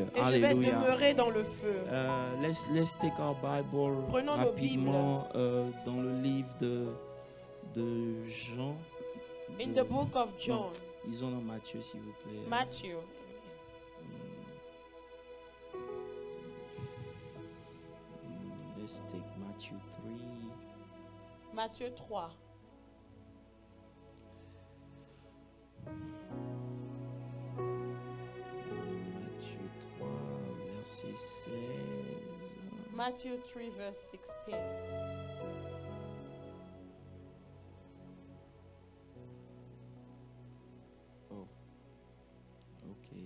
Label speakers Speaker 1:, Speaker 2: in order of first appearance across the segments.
Speaker 1: Et je vais demeurer dans le feu.
Speaker 2: Let's take our Bible
Speaker 1: Prenons nos
Speaker 2: rapidement dans le livre de Jean.
Speaker 1: In the book of John.
Speaker 2: Ils ont dans Matthieu, s'il vous plaît.
Speaker 1: Matthew.
Speaker 2: Let's take Matthew 3.
Speaker 1: Matthieu 3.
Speaker 2: Matthieu 3, verset 16.
Speaker 1: Matthew 3, verse 16.
Speaker 2: Oh, okay.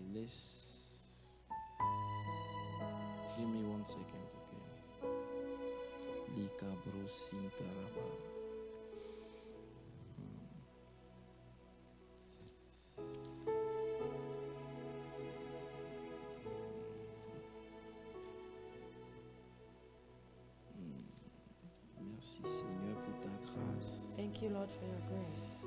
Speaker 2: Give me 1 second, okay. Likabro Sintaraba. Merci Seigneur pour ta grâce.
Speaker 1: Thank you, Lord, for your grace.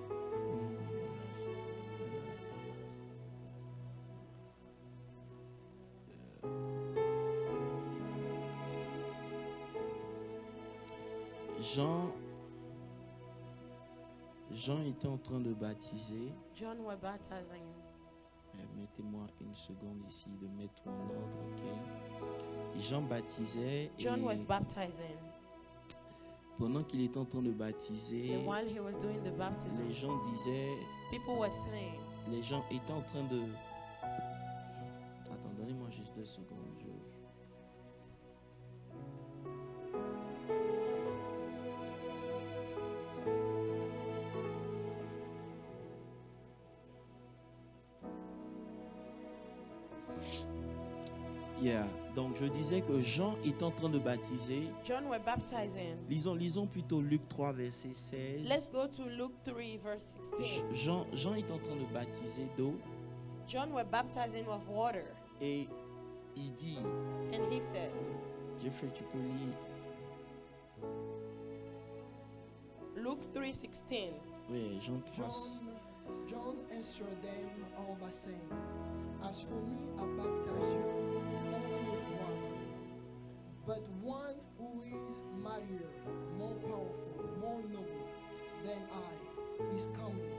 Speaker 2: Jean était en train de baptiser.
Speaker 1: John was baptizing.
Speaker 2: Mettez-moi une seconde ici de mettre en ordre, ok? Jean baptisait.
Speaker 1: John was baptizing.
Speaker 2: Pendant qu'il était en train de baptiser,
Speaker 1: And while he was doing the baptism,
Speaker 2: les gens disaient,
Speaker 1: people were saying,
Speaker 2: les gens étaient en train de... Attends, donnez-moi juste 2 secondes. Yeah. Donc je disais que Jean est en train de baptiser.
Speaker 1: John was baptizing.
Speaker 2: Lisons plutôt Luc 3 verset 16.
Speaker 1: Let's go to Luke 3 verse 16.
Speaker 2: Jean est en train de baptiser d'eau.
Speaker 1: John was baptizing with water.
Speaker 2: Et il dit,
Speaker 1: and he said,
Speaker 2: Jeffrey, tu peux lire.
Speaker 1: Luke 3:16.
Speaker 2: Oui, Jean 3.
Speaker 3: John answered them all by saying, As for me, I baptize you only with water. But one who is mightier, more powerful, more noble than I is coming,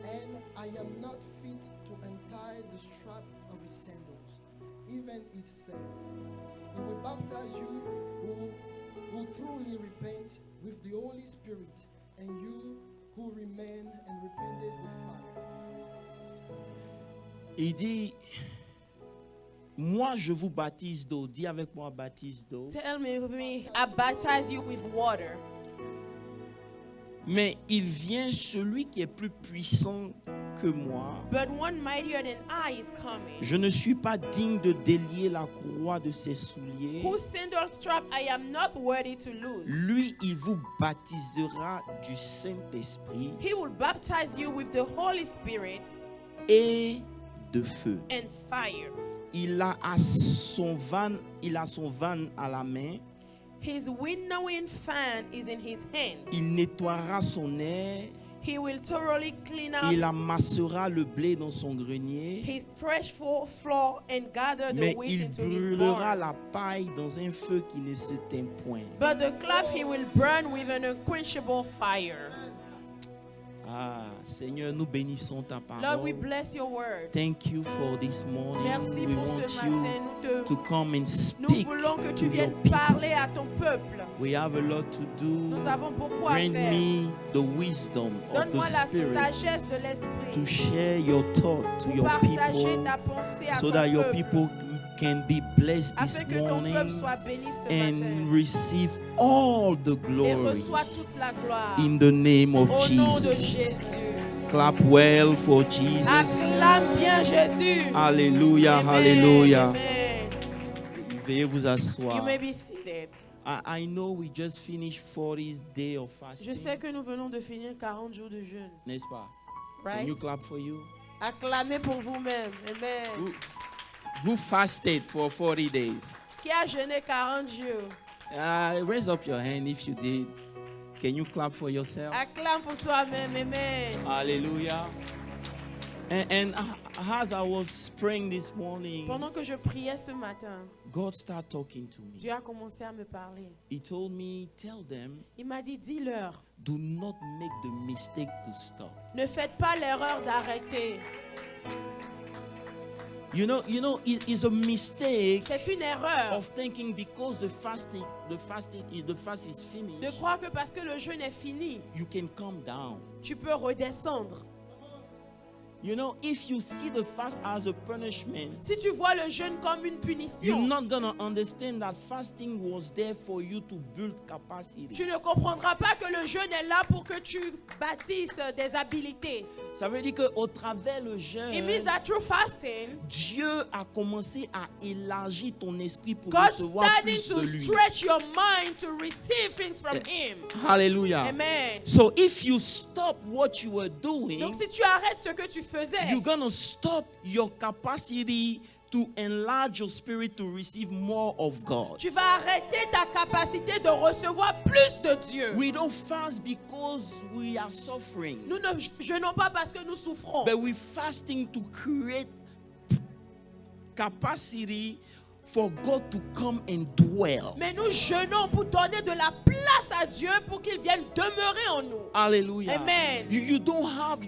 Speaker 3: and I am not fit to untie the strap of his sandals, even his slave. He will baptize you who truly repent with the Holy Spirit, and you who remain and repented with fire.
Speaker 2: Il dit, moi je vous baptise d'eau. Dis avec moi, baptise d'eau.
Speaker 1: Tell me with me, I baptize you with water.
Speaker 2: Mais il vient celui qui est plus puissant que moi.
Speaker 1: But one mightier than I is coming.
Speaker 2: Je ne suis pas digne de délier la courroie de ses souliers.
Speaker 1: Whose sandal strap I am not worthy to lose.
Speaker 2: Lui, il vous baptisera du Saint-Esprit.
Speaker 1: He will baptize you with the Holy Spirit
Speaker 2: et de feu.
Speaker 1: And fire.
Speaker 2: Il a son van à la main.
Speaker 1: His winnowing fan is in his hand.
Speaker 2: Il nettoiera son air.
Speaker 1: He will thoroughly clean up.
Speaker 2: Il amassera le blé dans son grenier.
Speaker 1: His threshing floor and gather the wheat into his barn.
Speaker 2: Mais il brûlera la paille dans un feu qui ne s'éteint point.
Speaker 1: But the cloth he will burn with an unquenchable fire.
Speaker 2: Ah, Seigneur, nous bénissons ta parole.
Speaker 1: Lord, we bless your word.
Speaker 2: Thank you for this morning.
Speaker 1: Merci
Speaker 2: we
Speaker 1: pour
Speaker 2: want
Speaker 1: ce
Speaker 2: you
Speaker 1: matin.
Speaker 2: to come and speak
Speaker 1: Nous voulons que tu viennes parler à ton peuple.
Speaker 2: We have a lot to do.
Speaker 1: Nous avons beaucoup à
Speaker 2: Grant
Speaker 1: faire.
Speaker 2: me the wisdom of the
Speaker 1: Donne-moi la
Speaker 2: Spirit
Speaker 1: sagesse de l'esprit.
Speaker 2: to share your thought to your people,
Speaker 1: ta pensée à
Speaker 2: so
Speaker 1: ton
Speaker 2: that your
Speaker 1: peuple,
Speaker 2: people can be blessed this
Speaker 1: afin que ton
Speaker 2: morning
Speaker 1: peuple soit béni ce
Speaker 2: and
Speaker 1: matin
Speaker 2: receive all the
Speaker 1: et
Speaker 2: glory
Speaker 1: reçoit toute la gloire
Speaker 2: in the name of
Speaker 1: au nom de
Speaker 2: Jesus.
Speaker 1: Jésus.
Speaker 2: Clap well for Jesus.
Speaker 1: Acclame bien Jésus.
Speaker 2: Alléluia,
Speaker 1: Amen,
Speaker 2: alléluia.
Speaker 1: amen.
Speaker 2: Veuillez vous
Speaker 1: You
Speaker 2: asseoir.
Speaker 1: may be seated.
Speaker 2: I know we just finished 40 days of fasting.
Speaker 1: Je sais que nous venons de finir 40 jours de jeûne.
Speaker 2: N'est-ce pas?
Speaker 1: Right?
Speaker 2: Can you clap for you?
Speaker 1: Acclamez pour vous-même. Amen.
Speaker 2: Who fasted for 40 days?
Speaker 1: Qui a jeûné 40 jours?
Speaker 2: Raise up your hand if you did. Can you clap for yourself?
Speaker 1: Acclame pour toi-même. Amen.
Speaker 2: Hallelujah. And as I was praying this morning,
Speaker 1: Pendant que je priais ce matin,
Speaker 2: God started talking to me.
Speaker 1: Dieu a commencé à me parler.
Speaker 2: He told me, tell them,
Speaker 1: Il m'a dit, dis-leur,
Speaker 2: do not make the mistake to stop.
Speaker 1: ne faites pas l'erreur d'arrêter.
Speaker 2: You know, it's a mistake
Speaker 1: C'est une erreur
Speaker 2: of thinking because the fast is finished,
Speaker 1: de croire que parce que le jeûne est fini,
Speaker 2: you can come down.
Speaker 1: tu peux redescendre.
Speaker 2: You know, if you see the fast as a punishment,
Speaker 1: Si tu vois le jeûne comme une
Speaker 2: you're
Speaker 1: punition,
Speaker 2: not gonna understand that fasting was there for you to build capacity.
Speaker 1: tu ne comprendras pas que le jeûne est là pour que tu bâtisses des habilités.
Speaker 2: Ça veut dire que au travers le
Speaker 1: It means
Speaker 2: jeûne,
Speaker 1: that through fasting,
Speaker 2: Dieu a commencé à élargir ton esprit pour
Speaker 1: God
Speaker 2: recevoir
Speaker 1: starting
Speaker 2: plus
Speaker 1: to
Speaker 2: de lui.
Speaker 1: stretch your mind to receive things from Him.
Speaker 2: Hallelujah.
Speaker 1: Amen.
Speaker 2: So if you stop what you were doing,
Speaker 1: Donc si tu arrêtes ce que tu faisais,
Speaker 2: you're gonna stop your capacity to enlarge your spirit to receive more of God.
Speaker 1: tu vas arrêter ta capacité de recevoir plus de Dieu.
Speaker 2: We don't fast because we are suffering,
Speaker 1: Nous ne jeûnons pas parce que nous souffrons,
Speaker 2: but we're fasting to create capacity for God to come and dwell.
Speaker 1: mais nous jeûnons pour donner de la place à Dieu pour qu'il vienne demeurer en nous.
Speaker 2: Hallelujah.
Speaker 1: Amen.
Speaker 2: You don't have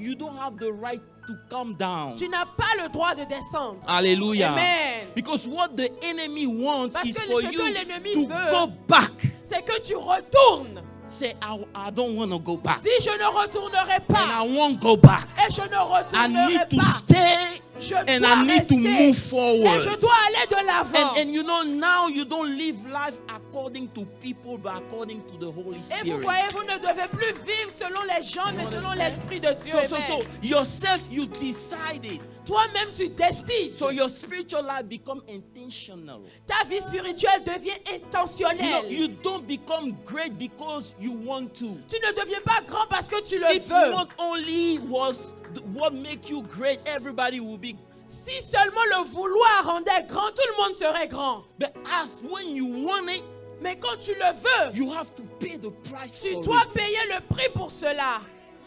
Speaker 2: the right to come down.
Speaker 1: Tu n'as pas le droit de descendre.
Speaker 2: Hallelujah.
Speaker 1: Amen.
Speaker 2: Because what the enemy wants
Speaker 1: Parce
Speaker 2: is
Speaker 1: que
Speaker 2: for
Speaker 1: ce que
Speaker 2: you
Speaker 1: l'ennemi
Speaker 2: to
Speaker 1: veut,
Speaker 2: go back.
Speaker 1: c'est que tu retournes.
Speaker 2: Say, I don't want to go back.
Speaker 1: Dis, je ne retournerai
Speaker 2: And
Speaker 1: pas.
Speaker 2: I won't go back.
Speaker 1: Et je ne
Speaker 2: I
Speaker 1: retournerai
Speaker 2: need to
Speaker 1: pas.
Speaker 2: stay
Speaker 1: Je
Speaker 2: and
Speaker 1: dois
Speaker 2: I need to
Speaker 1: rester.
Speaker 2: move
Speaker 1: Et
Speaker 2: forward.
Speaker 1: je dois aller de l'avant.
Speaker 2: And you know, now you don't live life according to people, but according to the Holy
Speaker 1: Et vous
Speaker 2: Spirit.
Speaker 1: voyez, vous ne devez plus vivre selon les gens, mais selon l'Esprit de Dieu.
Speaker 2: So
Speaker 1: Amen.
Speaker 2: yourself, you decided.
Speaker 1: Toi-même, tu décides.
Speaker 2: So your spiritual life become intentional.
Speaker 1: Ta vie spirituelle devient intentionnelle.
Speaker 2: You don't become great because you want to.
Speaker 1: Tu ne deviens pas grand parce que tu le
Speaker 2: If
Speaker 1: veux.
Speaker 2: what only was what make you great, everybody will be.
Speaker 1: Si seulement le vouloir rendait grand, tout le monde serait grand.
Speaker 2: But as when you want it,
Speaker 1: Mais quand tu le veux,
Speaker 2: you have to pay the price
Speaker 1: tu
Speaker 2: for
Speaker 1: dois
Speaker 2: it.
Speaker 1: payer le prix pour cela.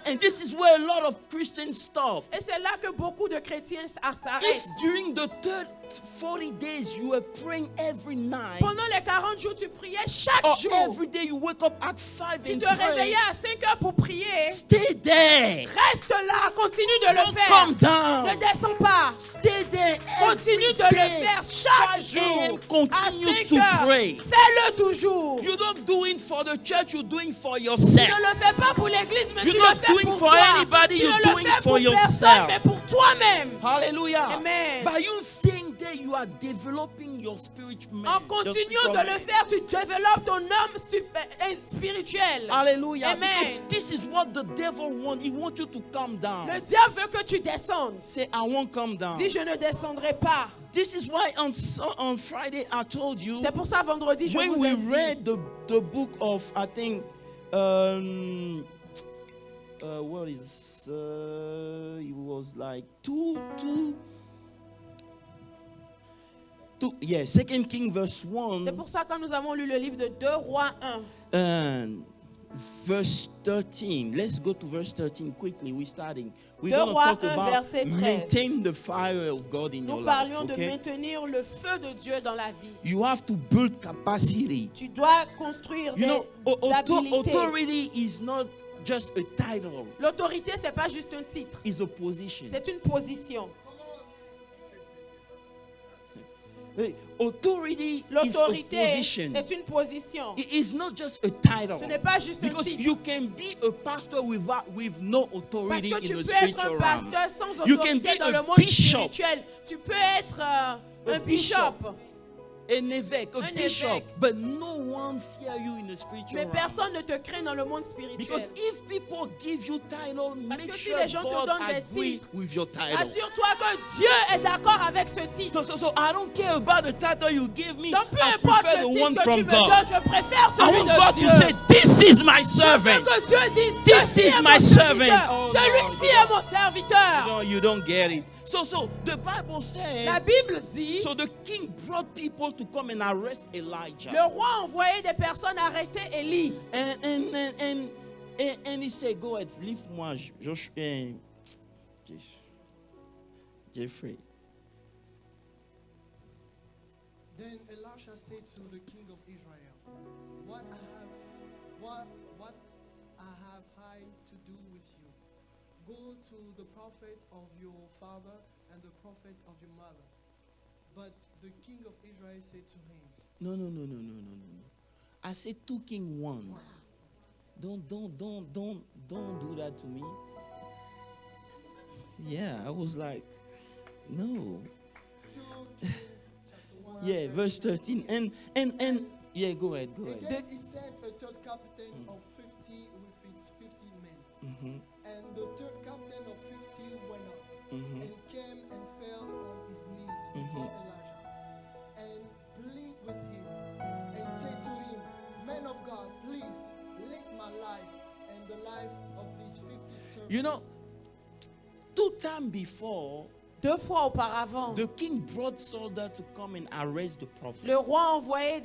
Speaker 2: And this is where a lot of Christians stop.
Speaker 1: Et c'est là que beaucoup de chrétiens
Speaker 2: If
Speaker 1: s'arrêtent.
Speaker 2: during the 40 days you were praying every night,
Speaker 1: Pendant les 40 jours, tu priais chaque
Speaker 2: or
Speaker 1: jour.
Speaker 2: every day you wake up at 5
Speaker 1: Tu
Speaker 2: and
Speaker 1: te
Speaker 2: pray,
Speaker 1: réveillais à 5 heures pour prier.
Speaker 2: stay there.
Speaker 1: Reste là, continue de le
Speaker 2: Don't
Speaker 1: faire.
Speaker 2: come down.
Speaker 1: Ne descends pas.
Speaker 2: Stay there every
Speaker 1: Continue de le
Speaker 2: day.
Speaker 1: faire chaque
Speaker 2: 5
Speaker 1: jour.
Speaker 2: a.m.
Speaker 1: À
Speaker 2: Continue
Speaker 1: 5
Speaker 2: to
Speaker 1: heures.
Speaker 2: pray.
Speaker 1: Fais-le toujours.
Speaker 2: You don't do it for the church, you're doing for
Speaker 1: Tu
Speaker 2: yourself.
Speaker 1: ne le fais pas pour l'église, mais
Speaker 2: You're
Speaker 1: tu
Speaker 2: not
Speaker 1: le fais
Speaker 2: doing
Speaker 1: pour
Speaker 2: for
Speaker 1: toi.
Speaker 2: anybody,
Speaker 1: Tu
Speaker 2: you're
Speaker 1: ne le
Speaker 2: doing
Speaker 1: fais
Speaker 2: for
Speaker 1: pour
Speaker 2: yourself.
Speaker 1: personne, mais pour toi-même.
Speaker 2: Hallelujah.
Speaker 1: Amen.
Speaker 2: By you staying there, you are developing your spiritual man.
Speaker 1: En
Speaker 2: your
Speaker 1: continuant
Speaker 2: spiritual
Speaker 1: de
Speaker 2: man.
Speaker 1: le faire, tu développes ton homme spirituel.
Speaker 2: Hallelujah.
Speaker 1: Amen.
Speaker 2: Because this is what the devil wants. He wants you to come down.
Speaker 1: Le diable veut que tu descendes.
Speaker 2: Say, I won't come down.
Speaker 1: Dis, je ne descendrai pas.
Speaker 2: This is why on Friday I told you,
Speaker 1: C'est pour ça, vendredi, je
Speaker 2: when
Speaker 1: vous
Speaker 2: we
Speaker 1: ai dit.
Speaker 2: read the book of, I think, what is, it was like 2 King verse 1.
Speaker 1: C'est pour ça que nous avons lu le livre de 2 Rois 1.
Speaker 2: And verse 13. Let's go to verse 13 quickly. We're starting. We're
Speaker 1: Deux
Speaker 2: going to
Speaker 1: Rois
Speaker 2: talk
Speaker 1: 1,
Speaker 2: about
Speaker 1: verset 13.
Speaker 2: maintain the fire of God in your
Speaker 1: Nous
Speaker 2: life.
Speaker 1: parlions de
Speaker 2: Okay?
Speaker 1: maintenir le feu de Dieu dans la vie.
Speaker 2: You have to build capacity.
Speaker 1: Tu dois construire
Speaker 2: You know,
Speaker 1: des habilités.
Speaker 2: authority is not just a title.
Speaker 1: L'autorité, c'est pas juste un titre.
Speaker 2: It's a position.
Speaker 1: C'est une position.
Speaker 2: Hey, authority is a
Speaker 1: L'autorité,
Speaker 2: position.
Speaker 1: c'est une position.
Speaker 2: It is not just a title.
Speaker 1: Ce n'est pas juste un
Speaker 2: Because
Speaker 1: titre.
Speaker 2: you can be a pastor with no
Speaker 1: Parce
Speaker 2: authority
Speaker 1: que
Speaker 2: in
Speaker 1: tu
Speaker 2: the
Speaker 1: peux être un
Speaker 2: spiritual realm.
Speaker 1: pasteur sans
Speaker 2: You can
Speaker 1: autorité
Speaker 2: be
Speaker 1: dans
Speaker 2: a
Speaker 1: le monde
Speaker 2: bishop.
Speaker 1: spirituel. Tu peux être un bishop.
Speaker 2: An évêque, a
Speaker 1: Un
Speaker 2: bishop,
Speaker 1: évêque.
Speaker 2: but no one fear you in the spiritual
Speaker 1: Mais
Speaker 2: realm.
Speaker 1: personne ne te craint dans le monde spirituel.
Speaker 2: Because if people give you title,
Speaker 1: Parce
Speaker 2: make
Speaker 1: que si
Speaker 2: sure
Speaker 1: les gens te
Speaker 2: God
Speaker 1: donnent des
Speaker 2: agree
Speaker 1: titres,
Speaker 2: with your title.
Speaker 1: Assure-toi que Dieu est d'accord avec ce titre.
Speaker 2: So I don't care about the title you give me.
Speaker 1: Donc peu
Speaker 2: I
Speaker 1: importe
Speaker 2: prefer
Speaker 1: le
Speaker 2: the
Speaker 1: titre
Speaker 2: one
Speaker 1: que tu
Speaker 2: from
Speaker 1: me
Speaker 2: God.
Speaker 1: donnes, je préfère
Speaker 2: I
Speaker 1: celui
Speaker 2: want
Speaker 1: de
Speaker 2: God
Speaker 1: Dieu.
Speaker 2: to say, "This is my
Speaker 1: Je
Speaker 2: servant."
Speaker 1: veux que Dieu dise,
Speaker 2: This
Speaker 1: ceci
Speaker 2: is
Speaker 1: est
Speaker 2: my
Speaker 1: mon
Speaker 2: servant.
Speaker 1: serviteur.
Speaker 2: Oh,
Speaker 1: Celui-ci
Speaker 2: no.
Speaker 1: est mon serviteur.
Speaker 2: You don't get it. So the Bible says.
Speaker 1: La Bible dit,
Speaker 2: So the king brought people to come and arrest Elijah.
Speaker 1: le roi envoyait des personnes arrêter Élie.
Speaker 2: And he said, "Go ahead, leave moi. Jeffrey.
Speaker 3: Then Elisha said to the king of Israel, What I have I to do with you? Go to the prophet of your father and the prophet of your mother. But the king of Israel said to him,
Speaker 2: No. I said 2 Kings 1. Don't do that to me. Yeah, I was like, no.
Speaker 3: 2 Kings chapter 1.
Speaker 2: Yeah, verse 13. And yeah, go ahead.
Speaker 3: Again, he sent a third captain of 50 with its 15 men.
Speaker 2: Mm-hmm.
Speaker 3: And the third captain of 50 went up and came and fell on his knees before Elijah and pleaded with him and said to him, Man of God, please let my life and the life of these 50 servants.
Speaker 2: You know, 2 times before,
Speaker 1: 2 fois auparavant,
Speaker 2: the king brought soldiers to come and arrest the prophet.
Speaker 1: le roi envoyait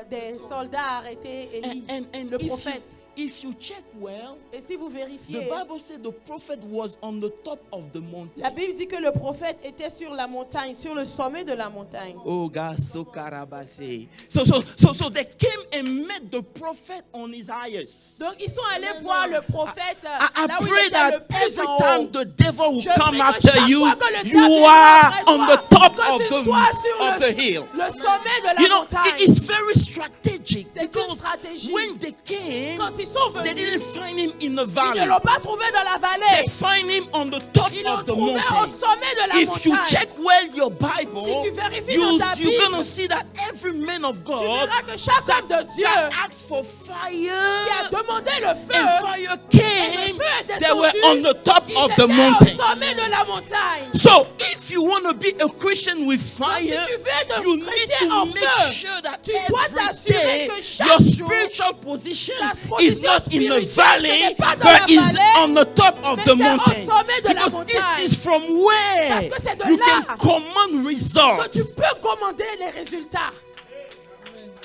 Speaker 1: des soldats arrêter Élie, le prophète.
Speaker 2: If you check well,
Speaker 1: Et si vous
Speaker 2: the
Speaker 1: vérifiez,
Speaker 2: Bible said the prophet was on the top of the
Speaker 1: la
Speaker 2: mountain.
Speaker 1: Bible dit que le prophète était sur la montagne, sur le sommet de la montagne.
Speaker 2: Oh, God, so karabase. So they came and met the prophet on his highest.
Speaker 1: Donc ils sont allés voir le prophèète
Speaker 2: I
Speaker 1: là où il
Speaker 2: pray
Speaker 1: était le
Speaker 2: that
Speaker 1: plus
Speaker 2: every
Speaker 1: en
Speaker 2: time
Speaker 1: haut.
Speaker 2: the devil will
Speaker 1: Je
Speaker 2: come
Speaker 1: prie que
Speaker 2: after
Speaker 1: chaque
Speaker 2: you,
Speaker 1: fois que le
Speaker 2: you
Speaker 1: diable viendra
Speaker 2: are
Speaker 1: après
Speaker 2: on
Speaker 1: toi,
Speaker 2: the top
Speaker 1: que tu sois sur
Speaker 2: of the hill.
Speaker 1: le sommet de la
Speaker 2: You know,
Speaker 1: montagne.
Speaker 2: it's very strategic
Speaker 1: C'est une
Speaker 2: because
Speaker 1: stratégie.
Speaker 2: when they came,
Speaker 1: Quand ils sont
Speaker 2: they
Speaker 1: venus,
Speaker 2: didn't find him in the
Speaker 1: ils ne
Speaker 2: valley.
Speaker 1: l'ont pas trouvé dans la
Speaker 2: They
Speaker 1: vallée.
Speaker 2: find him on the top
Speaker 1: Ils l'ont
Speaker 2: of the
Speaker 1: trouvé au
Speaker 2: mountain.
Speaker 1: sommet de la
Speaker 2: If you
Speaker 1: montagne.
Speaker 2: check well your Bible,
Speaker 1: Si tu vérifies dans ta
Speaker 2: you're
Speaker 1: Bible,
Speaker 2: gonna see that every man of
Speaker 1: Tu
Speaker 2: God
Speaker 1: verras que chaque homme de Dieu
Speaker 2: that asked for
Speaker 1: qui a
Speaker 2: fire
Speaker 1: demandé le feu,
Speaker 2: and fire
Speaker 1: et le
Speaker 2: came,
Speaker 1: feu est
Speaker 2: they were
Speaker 1: descendu,
Speaker 2: on the top
Speaker 1: ils
Speaker 2: of
Speaker 1: étaient
Speaker 2: the
Speaker 1: au
Speaker 2: mountain.
Speaker 1: sommet de la montagne.
Speaker 2: So if you want to be a Christian with
Speaker 1: Donc, si
Speaker 2: fire,
Speaker 1: tu veux
Speaker 2: you
Speaker 1: de
Speaker 2: need
Speaker 1: chrétien
Speaker 2: to
Speaker 1: en
Speaker 2: make
Speaker 1: feu,
Speaker 2: sure that
Speaker 1: tu dois
Speaker 2: every
Speaker 1: t'assurer
Speaker 2: day
Speaker 1: que chaque
Speaker 2: your
Speaker 1: jour,
Speaker 2: spiritual position
Speaker 1: ta
Speaker 2: is
Speaker 1: position
Speaker 2: not in the
Speaker 1: spirituelle, ce
Speaker 2: valley,
Speaker 1: n'est pas dans
Speaker 2: but
Speaker 1: la
Speaker 2: is
Speaker 1: vallée,
Speaker 2: on the top of
Speaker 1: mais
Speaker 2: the
Speaker 1: c'est au
Speaker 2: mountain.
Speaker 1: sommet de la
Speaker 2: Because
Speaker 1: montagne.
Speaker 2: this is from where
Speaker 1: Parce que c'est de
Speaker 2: you
Speaker 1: là
Speaker 2: can command
Speaker 1: que
Speaker 2: results.
Speaker 1: tu peux commander les résultats.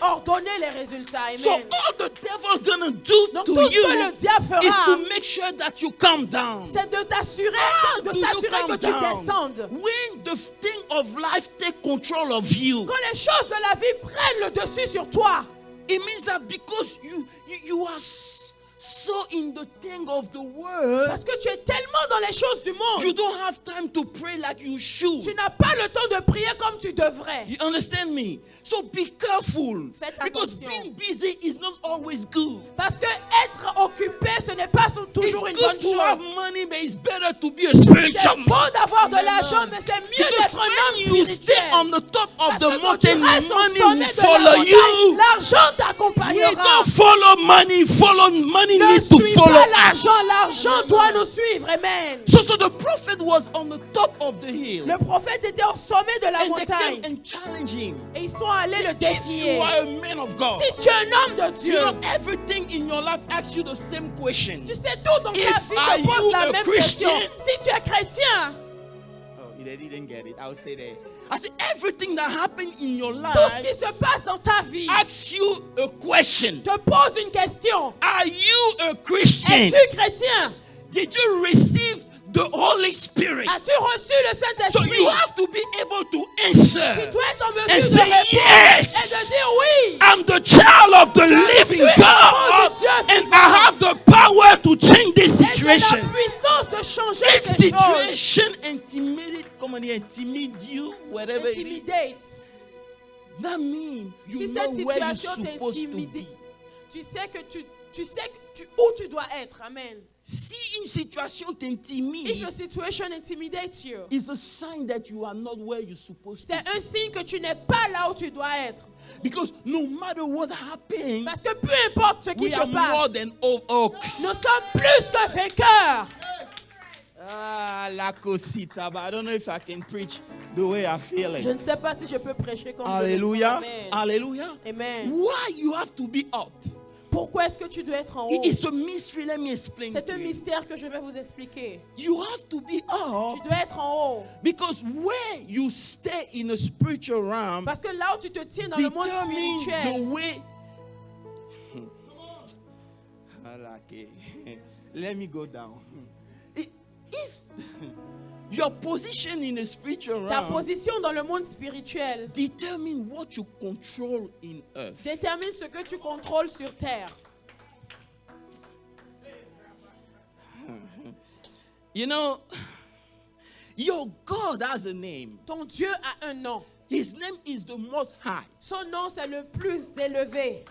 Speaker 1: Ordonner les résultats. Amen.
Speaker 2: So all the devil gonna do
Speaker 1: Donc
Speaker 2: to
Speaker 1: tout ce
Speaker 2: you
Speaker 1: que le diable
Speaker 2: is
Speaker 1: fera,
Speaker 2: to make sure that you come down.
Speaker 1: c'est de t'assurer,
Speaker 2: How
Speaker 1: de
Speaker 2: do you
Speaker 1: s'assurer
Speaker 2: come
Speaker 1: que tu
Speaker 2: down?
Speaker 1: descendes.
Speaker 2: When the thing of life take control of you,
Speaker 1: Quand les choses de la vie prennent le dessus sur toi,
Speaker 2: it means that because you are so in the thing of the world,
Speaker 1: parce que tu es tellement dans les choses du monde,
Speaker 2: you don't have time to pray like you should.
Speaker 1: tu n'as pas le temps de prier comme tu devrais.
Speaker 2: You understand me? So be careful.
Speaker 1: Faites
Speaker 2: Because
Speaker 1: attention.
Speaker 2: being busy is not always good.
Speaker 1: Parce que être occupé, ce n'est pas toujours une
Speaker 2: It's
Speaker 1: bonne
Speaker 2: good to have
Speaker 1: chose.
Speaker 2: money, but it's better to be a spiritual
Speaker 1: C'est
Speaker 2: man.
Speaker 1: beau d'avoir de l'argent, mais c'est mieux
Speaker 2: Because
Speaker 1: d'être un
Speaker 2: when
Speaker 1: homme
Speaker 2: you stay
Speaker 1: spirituel.
Speaker 2: on the top of
Speaker 1: Parce
Speaker 2: the
Speaker 1: que quand tu
Speaker 2: mountain,
Speaker 1: restes au
Speaker 2: money
Speaker 1: sommet
Speaker 2: will
Speaker 1: de la
Speaker 2: follow
Speaker 1: montagne,
Speaker 2: you.
Speaker 1: l'argent
Speaker 2: We
Speaker 1: t'accompagnera.
Speaker 2: don't follow money. Money
Speaker 1: Ne
Speaker 2: needs to
Speaker 1: suis
Speaker 2: follow
Speaker 1: pas
Speaker 2: us.
Speaker 1: l'argent, l'argent doit nous suivre. Amen.
Speaker 2: So the prophet was on the top of the hill.
Speaker 1: Le prophète était au sommet de la
Speaker 2: And they came
Speaker 1: montagne.
Speaker 2: and challenged him.
Speaker 1: Et ils sont allés le
Speaker 2: If
Speaker 1: défier.
Speaker 2: you are a man of God,
Speaker 1: Si tu es un homme de
Speaker 2: you
Speaker 1: Dieu,
Speaker 2: know everything in your life asks you the same question.
Speaker 1: tu sais tout dans ta
Speaker 2: If
Speaker 1: vie
Speaker 2: are
Speaker 1: te pose
Speaker 2: you
Speaker 1: la
Speaker 2: a
Speaker 1: même
Speaker 2: Christian?
Speaker 1: question. Si tu es chrétien,
Speaker 2: Oh, they didn't get it. I'll say that. I said everything that happened in your
Speaker 1: tout ce qui
Speaker 2: life
Speaker 1: se passe dans ta vie
Speaker 2: asks you a question.
Speaker 1: te pose une question.
Speaker 2: Are you a Christian?
Speaker 1: Es-tu chrétien?
Speaker 2: Did you receive the Holy Spirit?
Speaker 1: As-tu reçu le
Speaker 2: So
Speaker 1: Saint-Esprit?
Speaker 2: you have to be able to answer.
Speaker 1: Tu dois être en
Speaker 2: And
Speaker 1: mesure de
Speaker 2: say
Speaker 1: répondre
Speaker 2: yes.
Speaker 1: et de dire oui.
Speaker 2: I'm the child of the living
Speaker 1: suis
Speaker 2: God,
Speaker 1: enfant du Dieu
Speaker 2: and
Speaker 1: vivant.
Speaker 2: I have the power to change this
Speaker 1: Et j'ai
Speaker 2: situation.
Speaker 1: la puissance de changer
Speaker 2: If
Speaker 1: ces choses.
Speaker 2: situation intimidate you, whatever it is,
Speaker 1: Intimidate.
Speaker 2: that means
Speaker 1: Si
Speaker 2: you
Speaker 1: cette
Speaker 2: know where you're
Speaker 1: situation
Speaker 2: supposed to
Speaker 1: t'intimide,
Speaker 2: be.
Speaker 1: tu sais que où tu dois être. Amen.
Speaker 2: Si une situation
Speaker 1: If
Speaker 2: t'intimide,
Speaker 1: your situation intimidates you,
Speaker 2: it's a sign that you are not where you're supposed to
Speaker 1: c'est
Speaker 2: be.
Speaker 1: un signe que tu n'es pas là où tu dois être.
Speaker 2: Because no matter what happens,
Speaker 1: Parce que peu importe ce qui
Speaker 2: we
Speaker 1: se
Speaker 2: are more
Speaker 1: passe,
Speaker 2: than oak.
Speaker 1: nous sommes plus que vainqueurs.
Speaker 2: Ah, la cosita, but I don't know if I can preach the way I feel
Speaker 1: Je ne
Speaker 2: it.
Speaker 1: sais pas si je peux prêcher comme
Speaker 2: Hallelujah.
Speaker 1: je le sens. Amen.
Speaker 2: Hallelujah.
Speaker 1: Amen.
Speaker 2: Why you have to be up?
Speaker 1: Pourquoi est-ce que tu dois être en haut?
Speaker 2: It's a mystery. Let me explain
Speaker 1: C'est
Speaker 2: to
Speaker 1: un
Speaker 2: you.
Speaker 1: mystère que je vais vous expliquer.
Speaker 2: You have to be up
Speaker 1: Tu dois être en haut.
Speaker 2: because where you stay in a spiritual realm
Speaker 1: Parce que là où tu te tiens dans le monde
Speaker 2: determines
Speaker 1: spirituel,
Speaker 2: the way. Let me go down. If Your position in the spiritual
Speaker 1: Ta
Speaker 2: realm
Speaker 1: position dans le monde spirituel
Speaker 2: determine what you control in earth.
Speaker 1: détermine ce que tu contrôles sur terre.
Speaker 2: You know, your God has a name.
Speaker 1: Ton Dieu a un nom.
Speaker 2: His name is the Most High.
Speaker 1: Son nom, c'est le plus élevé.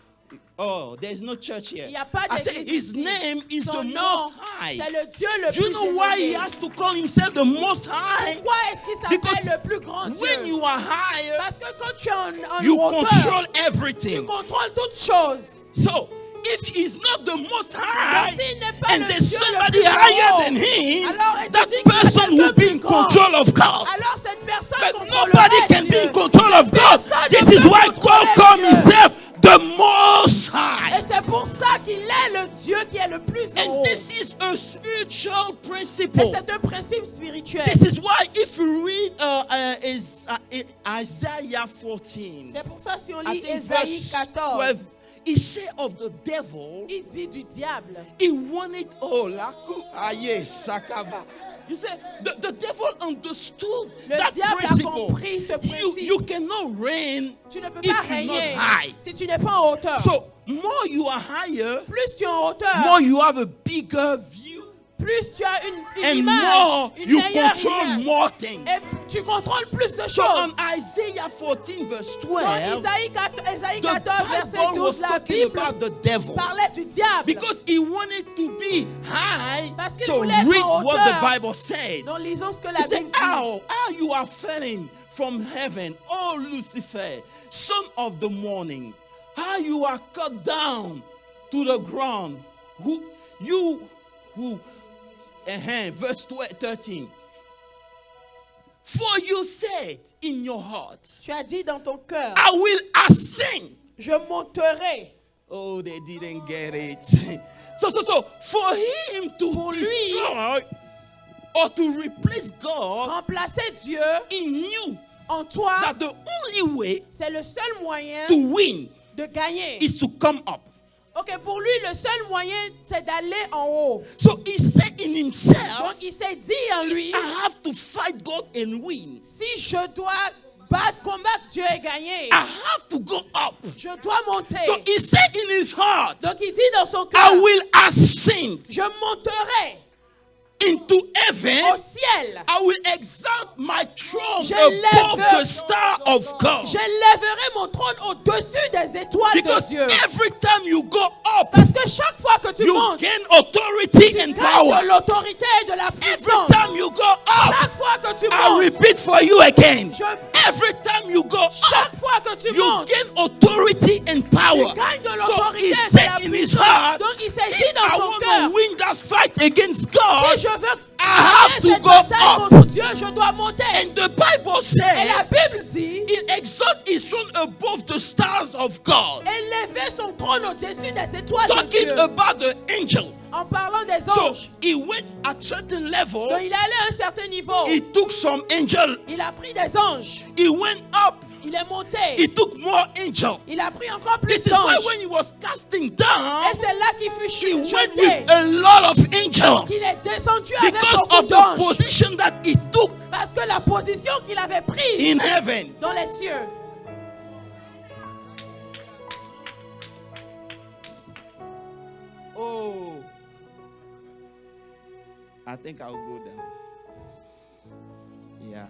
Speaker 2: Oh, there's no church here.
Speaker 1: Il n'y a pas
Speaker 2: I say
Speaker 1: d'église
Speaker 2: his
Speaker 1: ici.
Speaker 2: name is
Speaker 1: Son
Speaker 2: the
Speaker 1: nom,
Speaker 2: Most High.
Speaker 1: c'est le Dieu le
Speaker 2: Do you
Speaker 1: plus
Speaker 2: know why he
Speaker 1: élevé.
Speaker 2: has to call himself the Most High?
Speaker 1: Pourquoi est-ce qu'il
Speaker 2: Because
Speaker 1: s'appelle le plus grand
Speaker 2: when
Speaker 1: Dieu?
Speaker 2: you are higher,
Speaker 1: Parce que quand tu es en
Speaker 2: you
Speaker 1: hauteur,
Speaker 2: control
Speaker 1: tu
Speaker 2: everything.
Speaker 1: contrôles toutes choses.
Speaker 2: So, if he's not the Most
Speaker 1: Donc
Speaker 2: High,
Speaker 1: s'il n'est pas
Speaker 2: and
Speaker 1: le
Speaker 2: there's
Speaker 1: Dieu le
Speaker 2: somebody
Speaker 1: plus
Speaker 2: higher
Speaker 1: haut,
Speaker 2: than him,
Speaker 1: alors étant
Speaker 2: that
Speaker 1: dit qu'il y a
Speaker 2: person
Speaker 1: quelqu'un
Speaker 2: will be
Speaker 1: plus
Speaker 2: in
Speaker 1: grand,
Speaker 2: control of God.
Speaker 1: alors cette personne
Speaker 2: But
Speaker 1: contrôlerait
Speaker 2: nobody can be
Speaker 1: Dieu.
Speaker 2: in control of God.
Speaker 1: Personne
Speaker 2: This
Speaker 1: ne
Speaker 2: is
Speaker 1: peut
Speaker 2: why God
Speaker 1: contrôler
Speaker 2: called
Speaker 1: Dieu.
Speaker 2: himself the Most High.
Speaker 1: Et c'est pour ça qu'il est le Dieu qui est le plus
Speaker 2: And
Speaker 1: haut.
Speaker 2: this is a spiritual
Speaker 1: Et
Speaker 2: principle.
Speaker 1: c'est un principe spirituel.
Speaker 2: This is why if you read Isaiah 14,
Speaker 1: C'est pour ça si on
Speaker 2: I
Speaker 1: lit
Speaker 2: think
Speaker 1: Ésaïe
Speaker 2: verse
Speaker 1: 14,
Speaker 2: 12, he said of the devil,
Speaker 1: il dit du diable.
Speaker 2: he wanted sakaba. You say the devil understood
Speaker 1: Le
Speaker 2: that
Speaker 1: diable a
Speaker 2: principle.
Speaker 1: compris ce principe.
Speaker 2: You cannot reign
Speaker 1: Tu ne peux
Speaker 2: if
Speaker 1: pas
Speaker 2: you're not
Speaker 1: régner
Speaker 2: high.
Speaker 1: si tu n'es pas en hauteur.
Speaker 2: So more you are higher,
Speaker 1: Plus tu es en hauteur,
Speaker 2: more you have a bigger view,
Speaker 1: plus tu as une
Speaker 2: and
Speaker 1: image,
Speaker 2: more
Speaker 1: une
Speaker 2: you
Speaker 1: meilleure
Speaker 2: control
Speaker 1: image.
Speaker 2: more things.
Speaker 1: Et tu contrôles plus de
Speaker 2: So
Speaker 1: choses.
Speaker 2: on Isaiah 14 verse
Speaker 1: Dans
Speaker 2: 12,
Speaker 1: Isaïe
Speaker 2: the
Speaker 1: 14, verset
Speaker 2: Bible
Speaker 1: 12,
Speaker 2: was
Speaker 1: la
Speaker 2: talking
Speaker 1: Bible
Speaker 2: about the devil.
Speaker 1: parlait du diable.
Speaker 2: Because he wanted to be high.
Speaker 1: Parce qu'il
Speaker 2: So
Speaker 1: voulait être
Speaker 2: read
Speaker 1: en
Speaker 2: what
Speaker 1: hauteur.
Speaker 2: the Bible said.
Speaker 1: Donc lisons ce que la
Speaker 2: He said,
Speaker 1: Bible dit.
Speaker 2: how you are falling from heaven, O Lucifer, son of the morning. How you are cut down to the ground. Verse 13. For you said in your heart,
Speaker 1: Tu as dit dans ton cœur,
Speaker 2: I will ascend.
Speaker 1: je monterai.
Speaker 2: Oh, they didn't get it. So, for him to
Speaker 1: Pour lui,
Speaker 2: destroy or to replace God,
Speaker 1: remplacer Dieu
Speaker 2: he knew
Speaker 1: en toi,
Speaker 2: that the only way
Speaker 1: c'est le seul moyen
Speaker 2: to win
Speaker 1: de gagner.
Speaker 2: is to come up.
Speaker 1: Ok, pour lui, le seul moyen, c'est d'aller en haut.
Speaker 2: So he said in
Speaker 1: Donc,
Speaker 2: himself,
Speaker 1: il s'est dit en lui,
Speaker 2: if I have to fight God and win,
Speaker 1: si je dois combattre Dieu et gagner,
Speaker 2: I have to go up.
Speaker 1: je dois monter.
Speaker 2: So he said in his heart,
Speaker 1: Donc, il dit dans son
Speaker 2: I
Speaker 1: cœur,
Speaker 2: will ascend
Speaker 1: je monterai
Speaker 2: into heaven.
Speaker 1: au ciel.
Speaker 2: I will exalt my throne
Speaker 1: Je
Speaker 2: above
Speaker 1: lève-
Speaker 2: the star of God.
Speaker 1: Je lèverai mon trône au-dessus des étoiles
Speaker 2: Because
Speaker 1: de Dieu.
Speaker 2: every time you go up,
Speaker 1: Parce que chaque fois que tu
Speaker 2: you
Speaker 1: montes,
Speaker 2: gain authority
Speaker 1: tu
Speaker 2: and
Speaker 1: gagnes
Speaker 2: power.
Speaker 1: de l'autorité et de la
Speaker 2: Every
Speaker 1: puissance.
Speaker 2: time you go up,
Speaker 1: Chaque fois que tu
Speaker 2: I
Speaker 1: montes,
Speaker 2: repeat for you again.
Speaker 1: je-
Speaker 2: Every time you go up,
Speaker 1: chaque fois que tu
Speaker 2: you
Speaker 1: montes,
Speaker 2: gain authority and power.
Speaker 1: tu gagnes de
Speaker 2: So
Speaker 1: l'autorité
Speaker 2: he
Speaker 1: et de
Speaker 2: said
Speaker 1: la
Speaker 2: in his
Speaker 1: puissance.
Speaker 2: heart,
Speaker 1: Donc il s'est
Speaker 2: if
Speaker 1: dit dans
Speaker 2: I
Speaker 1: son
Speaker 2: want
Speaker 1: cœur,
Speaker 2: to win that fight against
Speaker 1: si
Speaker 2: God,
Speaker 1: je veux
Speaker 2: I have
Speaker 1: gagner
Speaker 2: to
Speaker 1: cette
Speaker 2: go
Speaker 1: bataille
Speaker 2: up.
Speaker 1: contre Dieu, je dois monter.
Speaker 2: And the Bible
Speaker 1: Et la
Speaker 2: said,
Speaker 1: Bible dit,
Speaker 2: he exalt his throne above the stars of God.
Speaker 1: élever son trône au-dessus des étoiles de
Speaker 2: Talking
Speaker 1: Dieu.
Speaker 2: about the angel.
Speaker 1: En parlant des
Speaker 2: So
Speaker 1: anges.
Speaker 2: he went at certain level.
Speaker 1: Donc il est allé à un certain niveau.
Speaker 2: He took some angel.
Speaker 1: Il a pris des anges.
Speaker 2: He went up.
Speaker 1: Il est monté.
Speaker 2: He took more angel.
Speaker 1: Il a pris encore plus
Speaker 2: This is why
Speaker 1: d'anges.
Speaker 2: when he was casting down,
Speaker 1: Et c'est là qu'il fut
Speaker 2: he went
Speaker 1: jeté.
Speaker 2: with a lot of angels
Speaker 1: Il est descendu avec
Speaker 2: because
Speaker 1: beaucoup
Speaker 2: of the
Speaker 1: d'anges.
Speaker 2: position that he took
Speaker 1: Parce que la position qu'il avait prise
Speaker 2: in heaven.
Speaker 1: dans les cieux.
Speaker 2: Oh, I think I'll go down. Yeah,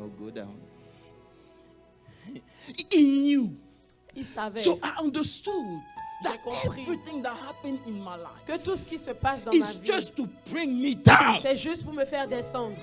Speaker 2: I'll go down. He knew.
Speaker 1: Il savait
Speaker 2: So I understood that
Speaker 1: J'ai compris.
Speaker 2: everything that happened in my life
Speaker 1: que tout ce qui se passe dans ma
Speaker 2: is
Speaker 1: vie,
Speaker 2: just to bring me down.
Speaker 1: c'est juste pour me faire descendre.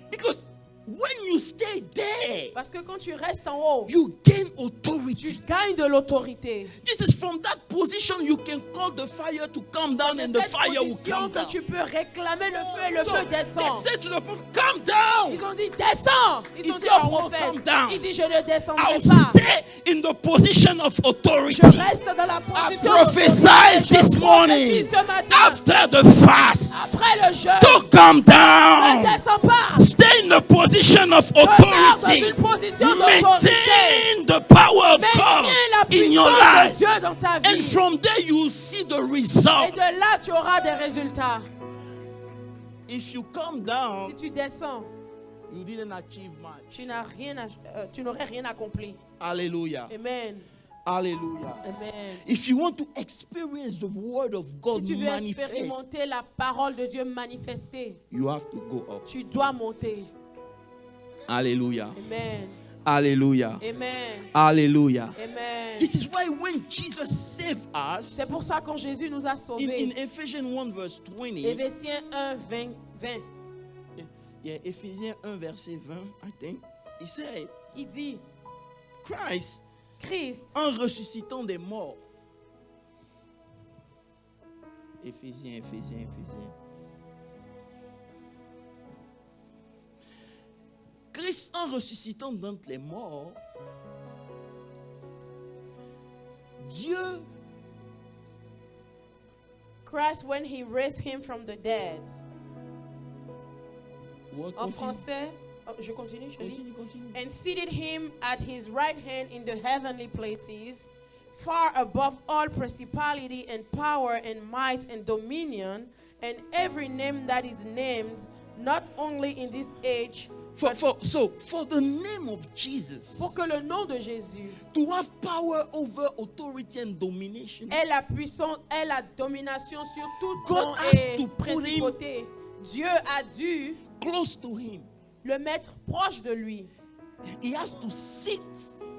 Speaker 2: Because when you stay there,
Speaker 1: Parce que quand tu restes en haut,
Speaker 2: you gain
Speaker 1: tu
Speaker 2: authority.
Speaker 1: gagnes de l'autorité.
Speaker 2: This is from that position you can call the fire to come down
Speaker 1: C'est
Speaker 2: and
Speaker 1: de
Speaker 2: the
Speaker 1: cette
Speaker 2: fire will
Speaker 1: position
Speaker 2: come
Speaker 1: que
Speaker 2: down.
Speaker 1: tu peux réclamer le feu et le
Speaker 2: So
Speaker 1: feu
Speaker 2: they
Speaker 1: descend.
Speaker 2: said to the prophet, come down.
Speaker 1: Ils ont dit descends. Ils
Speaker 2: He
Speaker 1: ont dit
Speaker 2: said, I
Speaker 1: au
Speaker 2: won't
Speaker 1: prophète.
Speaker 2: come down.
Speaker 1: Il dit je ne descendrai
Speaker 2: I'll
Speaker 1: pas.
Speaker 2: stay in the position of authority.
Speaker 1: Je reste dans la
Speaker 2: I
Speaker 1: position
Speaker 2: prophesied
Speaker 1: d'autorité.
Speaker 2: this
Speaker 1: Je
Speaker 2: morning
Speaker 1: prophétise ce matin.
Speaker 2: after the fast.
Speaker 1: Après le jeûne,
Speaker 2: Don't come
Speaker 1: ne
Speaker 2: down.
Speaker 1: descends pas.
Speaker 2: Stay in the position of
Speaker 1: Demeure dans
Speaker 2: authority.
Speaker 1: une position d'autorité.
Speaker 2: Maintain the power of God
Speaker 1: Maintiens la
Speaker 2: in in your
Speaker 1: puissance de
Speaker 2: life.
Speaker 1: Dieu dans ta
Speaker 2: And
Speaker 1: vie.
Speaker 2: from there you will see the
Speaker 1: Et
Speaker 2: result.
Speaker 1: de là, tu auras des résultats.
Speaker 2: If you come
Speaker 1: Si
Speaker 2: down,
Speaker 1: tu descends,
Speaker 2: you didn't achieve much.
Speaker 1: tu n'aurais rien accompli.
Speaker 2: Hallelujah.
Speaker 1: Amen.
Speaker 2: Hallelujah.
Speaker 1: Amen.
Speaker 2: If you want to experience the word of
Speaker 1: Si
Speaker 2: God
Speaker 1: tu veux
Speaker 2: manifest,
Speaker 1: expérimenter la parole de Dieu manifestée,
Speaker 2: you have to go up.
Speaker 1: tu dois monter.
Speaker 2: Hallelujah.
Speaker 1: Amen.
Speaker 2: Hallelujah.
Speaker 1: Amen.
Speaker 2: Hallelujah.
Speaker 1: Amen.
Speaker 2: This is why when Jesus saved us,
Speaker 1: C'est pour ça quand Jésus nous a
Speaker 2: in
Speaker 1: sauvés.
Speaker 2: Ephesians 1 verse 20,
Speaker 1: Éphésiens 1, 20.
Speaker 2: yeah, Ephesians 1 verset 20, I think, he said,
Speaker 1: Il dit,
Speaker 2: Christ,
Speaker 1: Christ,
Speaker 2: en ressuscitant des morts. Éphésiens. Christ, en ressuscitant d'entre les morts, Dieu,
Speaker 1: Christ, when he raised him from the dead.
Speaker 2: Ouais,
Speaker 1: En
Speaker 2: continue.
Speaker 1: français, je continue, je lis.
Speaker 2: Continue.
Speaker 1: And seated him at his right hand in the heavenly places, far above all principality and power and might and dominion, and every name that is named, not only in this age,
Speaker 2: For the name of Jesus,
Speaker 1: pour que le nom de Jésus
Speaker 2: to have power over authority and domination,
Speaker 1: ait la puissance, ait la domination sur tout
Speaker 2: God
Speaker 1: nom
Speaker 2: has
Speaker 1: et
Speaker 2: to put him
Speaker 1: principauté, Dieu a dû
Speaker 2: close to him.
Speaker 1: le mettre proche de lui.
Speaker 2: He has to sit.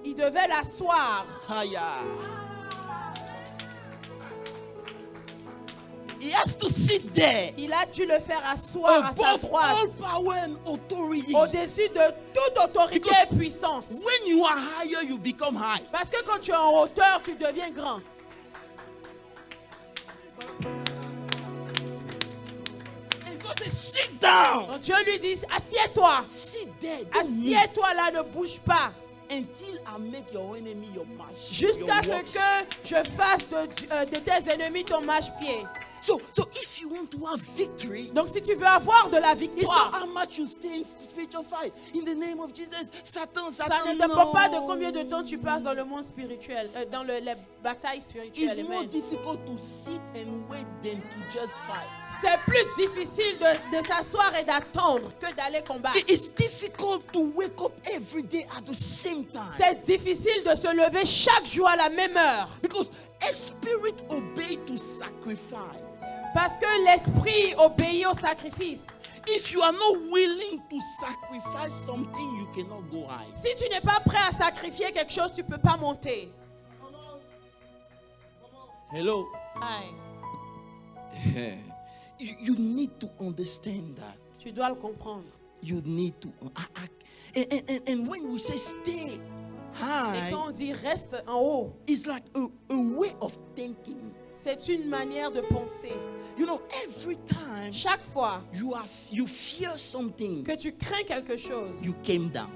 Speaker 1: Il devait l'asseoir.
Speaker 2: Higher. He has to sit there
Speaker 1: Il a dû le faire asseoir à sa
Speaker 2: above all
Speaker 1: droite,
Speaker 2: power and authority.
Speaker 1: au-dessus de toute autorité
Speaker 2: Because
Speaker 1: et puissance.
Speaker 2: when you are higher, you become high.
Speaker 1: Parce que quand tu es en hauteur, tu deviens grand.
Speaker 2: And God says, sit down.
Speaker 1: Donc Dieu lui dit, assieds-toi.
Speaker 2: Sit there. Don't move
Speaker 1: Assieds-toi là, ne bouge pas.
Speaker 2: until I make your enemy your master.
Speaker 1: Jusqu'à ce que je fasse de tes ennemis ton marchepied.
Speaker 2: So if you want to have victory,
Speaker 1: Donc si tu veux avoir de la
Speaker 2: it's not
Speaker 1: victoire,
Speaker 2: how much you stay in spiritual fight. In the name of Jesus, Satan,
Speaker 1: ça
Speaker 2: Satan,
Speaker 1: ne dépend pas de combien de temps tu passes dans le monde spirituel, dans les batailles spirituelles.
Speaker 2: It's more
Speaker 1: Amen.
Speaker 2: difficult to sit and wait than to just fight.
Speaker 1: C'est plus difficile de s'asseoir et d'attendre que d'aller combattre.
Speaker 2: It's difficult to wake up every day at the same time.
Speaker 1: C'est difficile de se lever chaque jour à la même heure.
Speaker 2: Because a spirit obeys to sacrifice.
Speaker 1: Parce que l'esprit obéit au sacrifice.
Speaker 2: If you are not willing to sacrifice something, you cannot go high.
Speaker 1: Si tu n'es pas prêt à sacrifier quelque chose, tu ne peux pas monter.
Speaker 2: Hello?
Speaker 1: Aïe.
Speaker 2: You need to understand that.
Speaker 1: Tu dois le comprendre.
Speaker 2: You need to. And when we say stay
Speaker 1: Et
Speaker 2: high,
Speaker 1: quand on dit reste en haut,
Speaker 2: it's like a way of thinking.
Speaker 1: c'est une manière de penser.
Speaker 2: You know, every time
Speaker 1: Chaque fois
Speaker 2: you fear something,
Speaker 1: que tu crains quelque chose,
Speaker 2: you came down.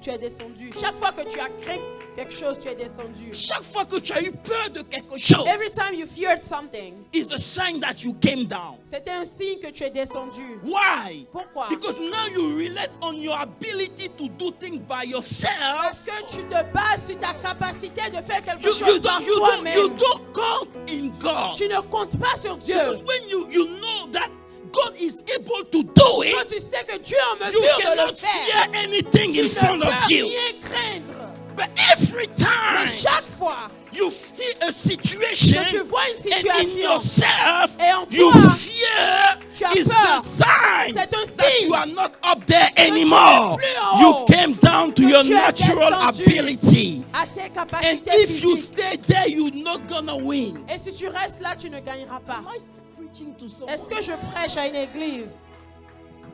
Speaker 1: tu es descendu. Chaque fois que tu as craint quelque chose, tu es descendu.
Speaker 2: Chaque fois que tu as eu peur de quelque chose,
Speaker 1: Every time you feared something,
Speaker 2: is a sign that you came down.
Speaker 1: c'était un signe que tu es descendu.
Speaker 2: Why?
Speaker 1: Pourquoi?
Speaker 2: Because now you relate on your ability to do things by yourself.
Speaker 1: Parce que tu te bases sur ta capacité de faire quelque
Speaker 2: You
Speaker 1: chose par toi-même.
Speaker 2: don't count in God.
Speaker 1: Tu ne comptes pas sur Dieu.
Speaker 2: Because when you know that God is able to do
Speaker 1: Quand
Speaker 2: it,
Speaker 1: tu sais que Dieu est en
Speaker 2: you
Speaker 1: mesure de le
Speaker 2: cannot
Speaker 1: faire,
Speaker 2: fear anything
Speaker 1: tu
Speaker 2: in
Speaker 1: ne
Speaker 2: front
Speaker 1: peux
Speaker 2: of you.
Speaker 1: rien craindre.
Speaker 2: But every
Speaker 1: Mais
Speaker 2: time
Speaker 1: chaque fois
Speaker 2: you see a situation
Speaker 1: que tu vois une
Speaker 2: and in
Speaker 1: situation
Speaker 2: yourself,
Speaker 1: et en
Speaker 2: you
Speaker 1: toi,
Speaker 2: fear,
Speaker 1: tu as
Speaker 2: it's
Speaker 1: peur.
Speaker 2: a sign
Speaker 1: C'est un
Speaker 2: that
Speaker 1: signe
Speaker 2: you are not up there
Speaker 1: tu n'es
Speaker 2: anymore.
Speaker 1: plus en
Speaker 2: You
Speaker 1: haut.
Speaker 2: came down to
Speaker 1: Que
Speaker 2: your
Speaker 1: tu es
Speaker 2: natural
Speaker 1: descendu.
Speaker 2: ability.
Speaker 1: à tes
Speaker 2: And
Speaker 1: capacités
Speaker 2: if you
Speaker 1: physiques.
Speaker 2: stay there, you're not gonna win.
Speaker 1: Et si tu restes là, tu ne gagneras pas.
Speaker 2: Am I preaching to someone?
Speaker 1: Est-ce que je prêche à une église?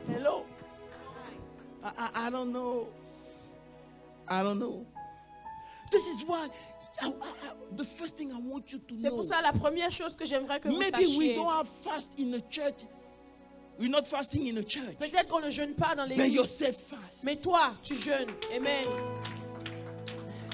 Speaker 2: Hello? I don't know. I don't know. This is why the first thing I want you to
Speaker 1: C'est
Speaker 2: know.
Speaker 1: pour ça la première chose que j'aimerais que vous
Speaker 2: Maybe we
Speaker 1: sachiez.
Speaker 2: don't have fast in the church. We're not fasting in the church.
Speaker 1: Peut-être qu'on ne jeûne pas dans
Speaker 2: But
Speaker 1: l'église.
Speaker 2: yourself fast.
Speaker 1: Mais toi, tu jeûnes. Amen.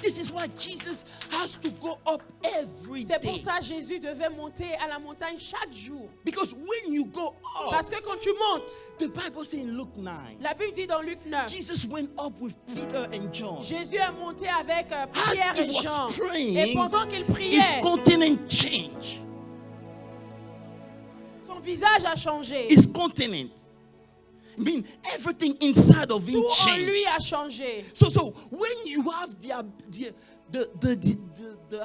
Speaker 2: this is why Jesus has to go up every
Speaker 1: C'est pour
Speaker 2: day.
Speaker 1: ça que Jésus devait monter à la montagne chaque jour.
Speaker 2: Because when you go up,
Speaker 1: Parce que quand tu montes,
Speaker 2: the Bible says in Luke 9,
Speaker 1: la Bible dit dans Luc 9,
Speaker 2: Jesus went up with Peter and John.
Speaker 1: Jésus est monté avec
Speaker 2: As
Speaker 1: Pierre
Speaker 2: he
Speaker 1: et
Speaker 2: was
Speaker 1: Jean. Et
Speaker 2: praying,
Speaker 1: pendant qu'il
Speaker 2: his
Speaker 1: priait,
Speaker 2: countenance changed.
Speaker 1: son visage a changé.
Speaker 2: His countenance. I mean, everything inside of him
Speaker 1: Tout en
Speaker 2: changed.
Speaker 1: lui a changé.
Speaker 2: So when you have the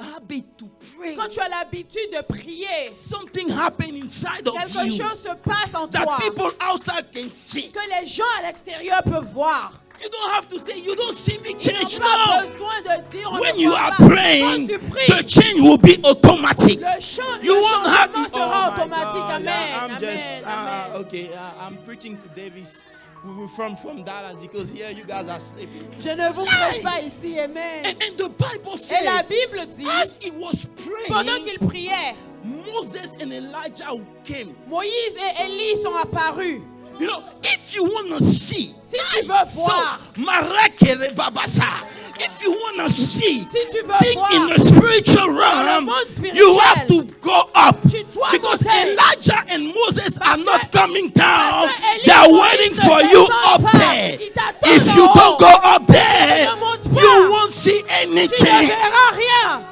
Speaker 2: habit to pray,
Speaker 1: Quand tu as l'habitude de prier,
Speaker 2: something happened inside of
Speaker 1: quelque
Speaker 2: you
Speaker 1: chose se passe en
Speaker 2: that
Speaker 1: toi
Speaker 2: people outside can see.
Speaker 1: que les gens à l'extérieur peuvent voir.
Speaker 2: You don't have to say, you don't see me
Speaker 1: Ils
Speaker 2: change.
Speaker 1: n'ont pas
Speaker 2: No.
Speaker 1: besoin de dire on
Speaker 2: When
Speaker 1: ne
Speaker 2: you
Speaker 1: voit
Speaker 2: are
Speaker 1: pas.
Speaker 2: praying,
Speaker 1: Quand tu pries,
Speaker 2: the change will be automatic.
Speaker 1: le changement
Speaker 2: You won't have to.
Speaker 1: sera
Speaker 2: Oh my
Speaker 1: automatique.
Speaker 2: God,
Speaker 1: Amen.
Speaker 2: I'm just
Speaker 1: Amen. Amen.
Speaker 2: okay. I'm preaching to Davis. We're from Dallas because here you guys are sleeping.
Speaker 1: Je ne vous prêche pas ici. Amen.
Speaker 2: And the Bible
Speaker 1: Et la
Speaker 2: says,
Speaker 1: Bible dit,
Speaker 2: as he was
Speaker 1: pendant
Speaker 2: praying,
Speaker 1: qu'il priait,
Speaker 2: Moses and Elijah came.
Speaker 1: Moïse et Élie sont apparus.
Speaker 2: You know, if you want to see,
Speaker 1: Si tu veux voir,
Speaker 2: Marakere Babasa, if you want to see
Speaker 1: si tu veux
Speaker 2: things
Speaker 1: voir
Speaker 2: in the spiritual
Speaker 1: dans le
Speaker 2: realm,
Speaker 1: monde spirituel,
Speaker 2: you have to go up.
Speaker 1: tu dois
Speaker 2: Because
Speaker 1: monter.
Speaker 2: Elijah and Moses are not coming down.
Speaker 1: parce que Élie
Speaker 2: They are
Speaker 1: et Moïse
Speaker 2: waiting
Speaker 1: ne
Speaker 2: for you
Speaker 1: descendent
Speaker 2: up
Speaker 1: pas.
Speaker 2: there.
Speaker 1: Ils t'attendent
Speaker 2: If
Speaker 1: en
Speaker 2: you
Speaker 1: haut.
Speaker 2: don't go up there,
Speaker 1: ne montes pas.
Speaker 2: you won't see
Speaker 1: Tu ne
Speaker 2: anything.
Speaker 1: verras rien.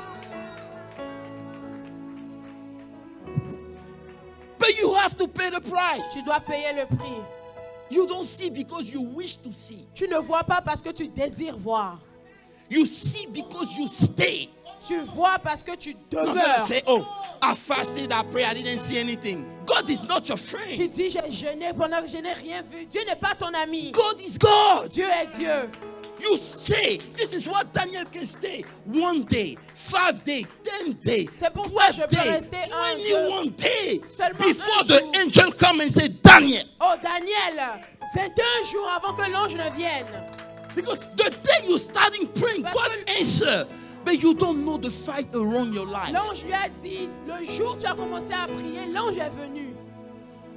Speaker 2: But you have to pay the price.
Speaker 1: Tu dois payer le prix.
Speaker 2: You don't see because you wish to see.
Speaker 1: Tu ne vois pas parce que tu désires voir.
Speaker 2: You see because you stay.
Speaker 1: Tu vois parce que tu
Speaker 2: Not gonna
Speaker 1: demeures.
Speaker 2: say, oh, I fasted, I prayed, I didn't see anything. God is not your
Speaker 1: Tu
Speaker 2: friend.
Speaker 1: dis, j'ai jeûné pendant que je n'ai rien vu. Dieu n'est pas ton ami.
Speaker 2: God is God.
Speaker 1: Dieu est Dieu.
Speaker 2: You say, this is what Daniel can stay. 1 day, 5 days, 10 days,
Speaker 1: C'est pour ça que
Speaker 2: 12
Speaker 1: je peux
Speaker 2: days,
Speaker 1: rester un,
Speaker 2: 21 day
Speaker 1: seulement
Speaker 2: before
Speaker 1: un
Speaker 2: the
Speaker 1: jour.
Speaker 2: angel come and say, Daniel.
Speaker 1: Oh Daniel, 21 jours avant que l'ange ne vienne.
Speaker 2: Because the day you starting praying,
Speaker 1: Parce
Speaker 2: God
Speaker 1: que-
Speaker 2: answer. But you don't know the fight around your life.
Speaker 1: L'ange lui a dit, le jour où tu as commencé à prier, l'ange est venu.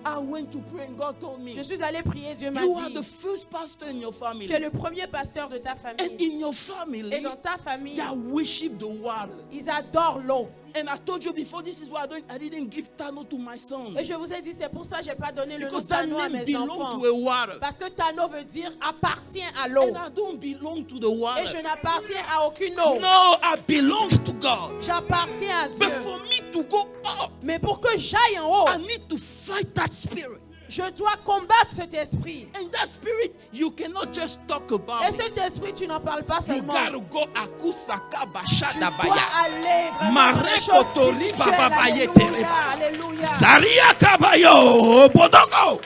Speaker 2: I went to pray and God told me,
Speaker 1: Je suis allé prier, Dieu m'a
Speaker 2: you are
Speaker 1: dit,
Speaker 2: the first pastor in your family.
Speaker 1: tu es le premier pasteur de ta
Speaker 2: And
Speaker 1: famille.
Speaker 2: in your family,
Speaker 1: Et dans ta famille,
Speaker 2: they worship the water.
Speaker 1: ils adorent l'eau.
Speaker 2: And I told you before, this is why I didn't give Tano to my son.
Speaker 1: Et je vous ai dit, c'est pour ça que je n'ai pas donné le nom
Speaker 2: Because that
Speaker 1: Tano à
Speaker 2: name
Speaker 1: mes
Speaker 2: belongs
Speaker 1: enfants.
Speaker 2: to a water.
Speaker 1: Parce que Tano veut dire appartient à l'eau.
Speaker 2: And I don't belong to the
Speaker 1: Et
Speaker 2: water.
Speaker 1: je n'appartiens à aucune eau.
Speaker 2: No, I belongs to God.
Speaker 1: J'appartiens à Dieu.
Speaker 2: But for me to go up,
Speaker 1: Mais pour que j'aille en haut,
Speaker 2: I need to fight that spirit.
Speaker 1: je dois combattre cet esprit.
Speaker 2: And that spirit, you cannot just talk about
Speaker 1: Et
Speaker 2: it.
Speaker 1: cet esprit, tu n'en parles pas
Speaker 2: You
Speaker 1: seulement.
Speaker 2: gotta go akusaka
Speaker 1: Tu
Speaker 2: bashada
Speaker 1: dois
Speaker 2: baya.
Speaker 1: aller vraiment dans les
Speaker 2: Mareko
Speaker 1: choses
Speaker 2: tori
Speaker 1: spirituelles.
Speaker 2: baba baye
Speaker 1: Alléluia,
Speaker 2: tereba.
Speaker 1: alléluia.
Speaker 2: Saria kabayo bodoko.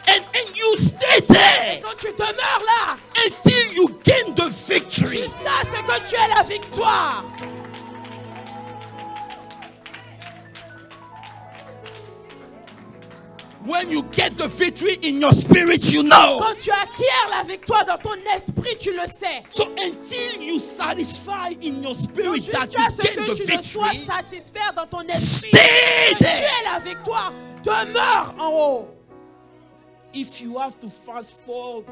Speaker 2: And you stay there
Speaker 1: Quand tu demeures là,
Speaker 2: until you gain the victory.
Speaker 1: jusqu'à ce que tu aies la victoire.
Speaker 2: When you get the victory in your spirit, you know.
Speaker 1: Quand tu acquiers la victoire dans ton esprit, tu le sais.
Speaker 2: So until you satisfy in your spirit that
Speaker 1: Jusqu'à ce
Speaker 2: you gain
Speaker 1: que
Speaker 2: the
Speaker 1: tu ne sois
Speaker 2: victory,
Speaker 1: satisfait dans ton esprit,
Speaker 2: stay
Speaker 1: que tu
Speaker 2: there.
Speaker 1: aies la victoire, demeure en haut.
Speaker 2: If you have to fast for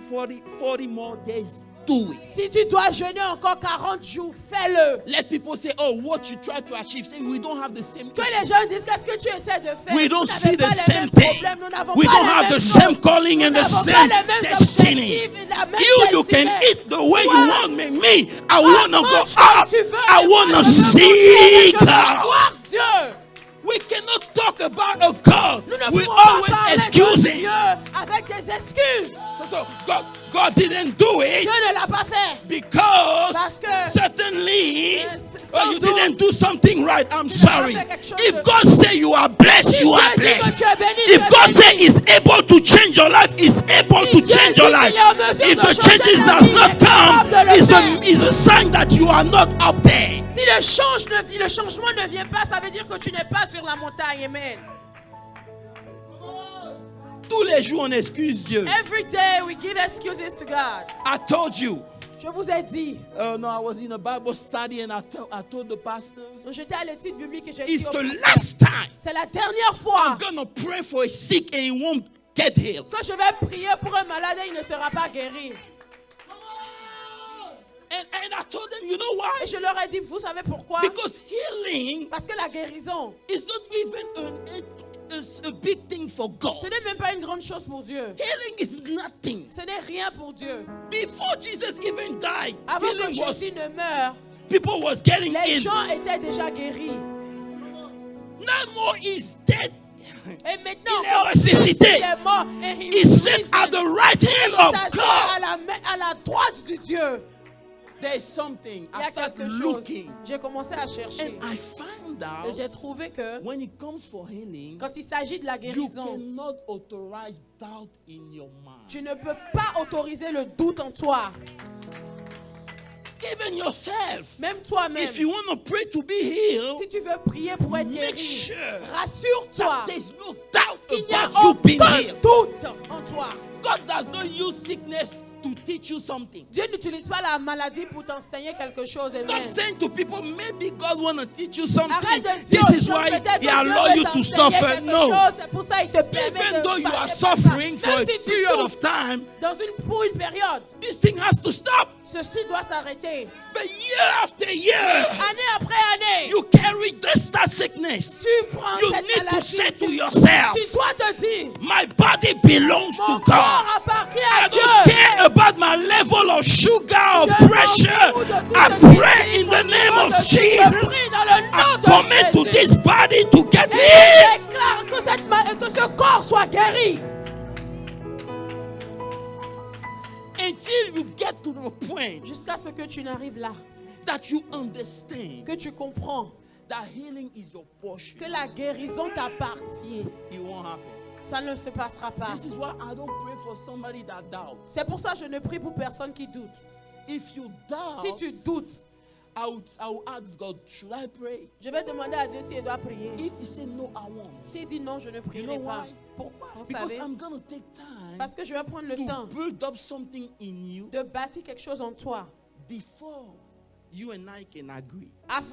Speaker 2: 40 more days, do it.
Speaker 1: Si tu dois jeûner encore 40 jours, fais-le.
Speaker 2: Let people say, oh, what you try to achieve. Say, we don't have the same
Speaker 1: Que
Speaker 2: issue.
Speaker 1: les gens disent qu'est-ce que tu essaies de faire.
Speaker 2: We
Speaker 1: Vous
Speaker 2: don't
Speaker 1: n'avez
Speaker 2: see
Speaker 1: pas
Speaker 2: the
Speaker 1: les
Speaker 2: same
Speaker 1: mêmes
Speaker 2: thing.
Speaker 1: problèmes, nous n'avons
Speaker 2: We
Speaker 1: pas
Speaker 2: don't
Speaker 1: les
Speaker 2: have
Speaker 1: mêmes
Speaker 2: the
Speaker 1: choses.
Speaker 2: same calling and
Speaker 1: Nous
Speaker 2: the
Speaker 1: n'avons pas
Speaker 2: same
Speaker 1: les mêmes
Speaker 2: destiny.
Speaker 1: objectifs et la même
Speaker 2: You can
Speaker 1: destinée.
Speaker 2: eat the way you
Speaker 1: Toi,
Speaker 2: want me. Me, I want to go
Speaker 1: mange comme
Speaker 2: up.
Speaker 1: tu veux,
Speaker 2: I
Speaker 1: mais
Speaker 2: want
Speaker 1: moi,
Speaker 2: to
Speaker 1: je veux monter,
Speaker 2: see
Speaker 1: je veux
Speaker 2: God.
Speaker 1: voir Dieu.
Speaker 2: We cannot talk about a God.
Speaker 1: Nous ne
Speaker 2: We
Speaker 1: pouvons pas
Speaker 2: always
Speaker 1: parler de
Speaker 2: excusing.
Speaker 1: Dieu avec des excuses.
Speaker 2: So God didn't do it
Speaker 1: Dieu ne l'a pas fait.
Speaker 2: because
Speaker 1: Parce que,
Speaker 2: certainly
Speaker 1: sans
Speaker 2: you
Speaker 1: doute,
Speaker 2: didn't do something right. I'm
Speaker 1: tu n'as pas
Speaker 2: sorry.
Speaker 1: fait quelque chose
Speaker 2: If
Speaker 1: de-
Speaker 2: God say you are blessed,
Speaker 1: Si
Speaker 2: you
Speaker 1: Dieu
Speaker 2: are
Speaker 1: dit que
Speaker 2: blessed.
Speaker 1: tu es béni, tu
Speaker 2: If
Speaker 1: es
Speaker 2: God
Speaker 1: béni.
Speaker 2: say is able to change your life, is able
Speaker 1: Si
Speaker 2: to
Speaker 1: Dieu
Speaker 2: change
Speaker 1: dit
Speaker 2: your
Speaker 1: qu'il
Speaker 2: life.
Speaker 1: est en mesure
Speaker 2: If
Speaker 1: de
Speaker 2: the
Speaker 1: changer
Speaker 2: changes
Speaker 1: ta
Speaker 2: does
Speaker 1: vie, il
Speaker 2: not
Speaker 1: est capable de
Speaker 2: come,
Speaker 1: le
Speaker 2: is
Speaker 1: faire.
Speaker 2: a sign that you are not up there.
Speaker 1: Si le changement ne vient pas, ça veut dire que tu n'es pas sur la montagne. Amen.
Speaker 2: Tous les jours on excuse Dieu.
Speaker 1: Every day we give excuses to God.
Speaker 2: I told you.
Speaker 1: Je vous ai dit.
Speaker 2: No, I was in a Bible study and I told the pastors,
Speaker 1: Donc, j'étais à l'étude biblique et j'ai
Speaker 2: it's
Speaker 1: dit au
Speaker 2: the
Speaker 1: pasteur,
Speaker 2: last time
Speaker 1: c'est la dernière fois
Speaker 2: I'm gonna pray for a sick and he won't get healed.
Speaker 1: que je vais prier pour un malade et il ne sera pas guéri.
Speaker 2: And I told them, you know why?
Speaker 1: Et je leur ai dit, vous savez pourquoi?
Speaker 2: Because healing
Speaker 1: Parce que la guérison,
Speaker 2: is not even a big thing for God.
Speaker 1: ce n'est même pas une grande chose pour Dieu.
Speaker 2: Healing is nothing.
Speaker 1: Ce n'est rien pour Dieu.
Speaker 2: Before Jesus even died,
Speaker 1: Avant que
Speaker 2: healing was,
Speaker 1: Jésus ne meure,
Speaker 2: people was getting
Speaker 1: les
Speaker 2: in.
Speaker 1: gens étaient déjà guéris.
Speaker 2: No more is dead.
Speaker 1: Et maintenant,
Speaker 2: Il est ressuscité.
Speaker 1: il est mort et il
Speaker 2: He's set
Speaker 1: risen.
Speaker 2: at the right hand
Speaker 1: Il
Speaker 2: of
Speaker 1: s'assoit
Speaker 2: God.
Speaker 1: à la droite de Dieu.
Speaker 2: There's something.
Speaker 1: Il y
Speaker 2: I
Speaker 1: a
Speaker 2: started
Speaker 1: quelque chose.
Speaker 2: looking.
Speaker 1: J'ai commencé à chercher.
Speaker 2: And I found
Speaker 1: Et
Speaker 2: out
Speaker 1: j'ai trouvé que
Speaker 2: when it comes for healing,
Speaker 1: quand il s'agit de la
Speaker 2: you
Speaker 1: guérison,
Speaker 2: cannot authorize doubt in your mind.
Speaker 1: tu ne peux pas autoriser le doute en toi.
Speaker 2: Even yourself.
Speaker 1: Même toi-même.
Speaker 2: If you want to pray to be healed,
Speaker 1: Si tu veux prier pour être
Speaker 2: make
Speaker 1: guéri,
Speaker 2: sure
Speaker 1: rassure-toi
Speaker 2: that there's no doubt
Speaker 1: qu'il n'y a
Speaker 2: about you being
Speaker 1: aucun
Speaker 2: healed.
Speaker 1: doute en toi.
Speaker 2: God does not use sickness to teach you something.
Speaker 1: Dieu n'utilise pas la maladie pour t'enseigner quelque chose.
Speaker 2: Stop
Speaker 1: Amen.
Speaker 2: saying to people, maybe God want to teach you something.
Speaker 1: Arrête de dire
Speaker 2: This
Speaker 1: aux
Speaker 2: is
Speaker 1: gens,
Speaker 2: why
Speaker 1: peut-être
Speaker 2: He
Speaker 1: que
Speaker 2: allow
Speaker 1: Dieu
Speaker 2: you
Speaker 1: veut
Speaker 2: to
Speaker 1: t'enseigner
Speaker 2: suffer.
Speaker 1: quelque
Speaker 2: No.
Speaker 1: chose, c'est pour ça il te permet
Speaker 2: Even
Speaker 1: de
Speaker 2: though you
Speaker 1: passer
Speaker 2: are
Speaker 1: par ça.
Speaker 2: suffering for
Speaker 1: Même
Speaker 2: a
Speaker 1: si tu
Speaker 2: period
Speaker 1: souffres
Speaker 2: of time,
Speaker 1: pour une période,
Speaker 2: this thing has to stop.
Speaker 1: ceci doit s'arrêter.
Speaker 2: But year after year,
Speaker 1: Année après année,
Speaker 2: you carry that sickness.
Speaker 1: tu prends
Speaker 2: You
Speaker 1: cette
Speaker 2: need to
Speaker 1: maladie.
Speaker 2: say to yourself,
Speaker 1: Tu dois te dire,
Speaker 2: my body belongs
Speaker 1: mon
Speaker 2: to
Speaker 1: corps
Speaker 2: God.
Speaker 1: appartient
Speaker 2: I
Speaker 1: à
Speaker 2: don't
Speaker 1: Dieu.
Speaker 2: care about my level of sugar or
Speaker 1: Je m'en
Speaker 2: pressure.
Speaker 1: fous de tout
Speaker 2: I
Speaker 1: ce qui
Speaker 2: pray
Speaker 1: dit,
Speaker 2: in the
Speaker 1: mon
Speaker 2: name
Speaker 1: niveau
Speaker 2: of
Speaker 1: de vie,
Speaker 2: Jesus.
Speaker 1: Je prie dans le
Speaker 2: I
Speaker 1: nom de
Speaker 2: command to
Speaker 1: Jésus.
Speaker 2: this body to get
Speaker 1: Et
Speaker 2: healed.
Speaker 1: je déclare que ce corps soit guéri.
Speaker 2: Until you get to the point
Speaker 1: Jusqu'à ce que tu n'arrives là,
Speaker 2: that you understand
Speaker 1: que tu comprends
Speaker 2: that healing is your portion,
Speaker 1: que la guérison t'appartient.
Speaker 2: it won't happen.
Speaker 1: Ça ne se passera pas.
Speaker 2: This is why I don't pray for somebody that doubts.
Speaker 1: C'est pour ça que je ne prie pour personne qui doute.
Speaker 2: If you doubt,
Speaker 1: Si tu doutes,
Speaker 2: I will ask God, should I pray?
Speaker 1: je vais demander à Dieu s'il doit prier.
Speaker 2: If he say no, I won't.
Speaker 1: S'il dit non, je ne
Speaker 2: You
Speaker 1: prierai
Speaker 2: know
Speaker 1: pas.
Speaker 2: why?
Speaker 1: Pourquoi? Vous
Speaker 2: Because
Speaker 1: savez?
Speaker 2: I'm going to take time
Speaker 1: Parce que je vais prendre le temps
Speaker 2: to build up something in you
Speaker 1: de bâtir quelque chose en toi.
Speaker 2: before you and I can agree.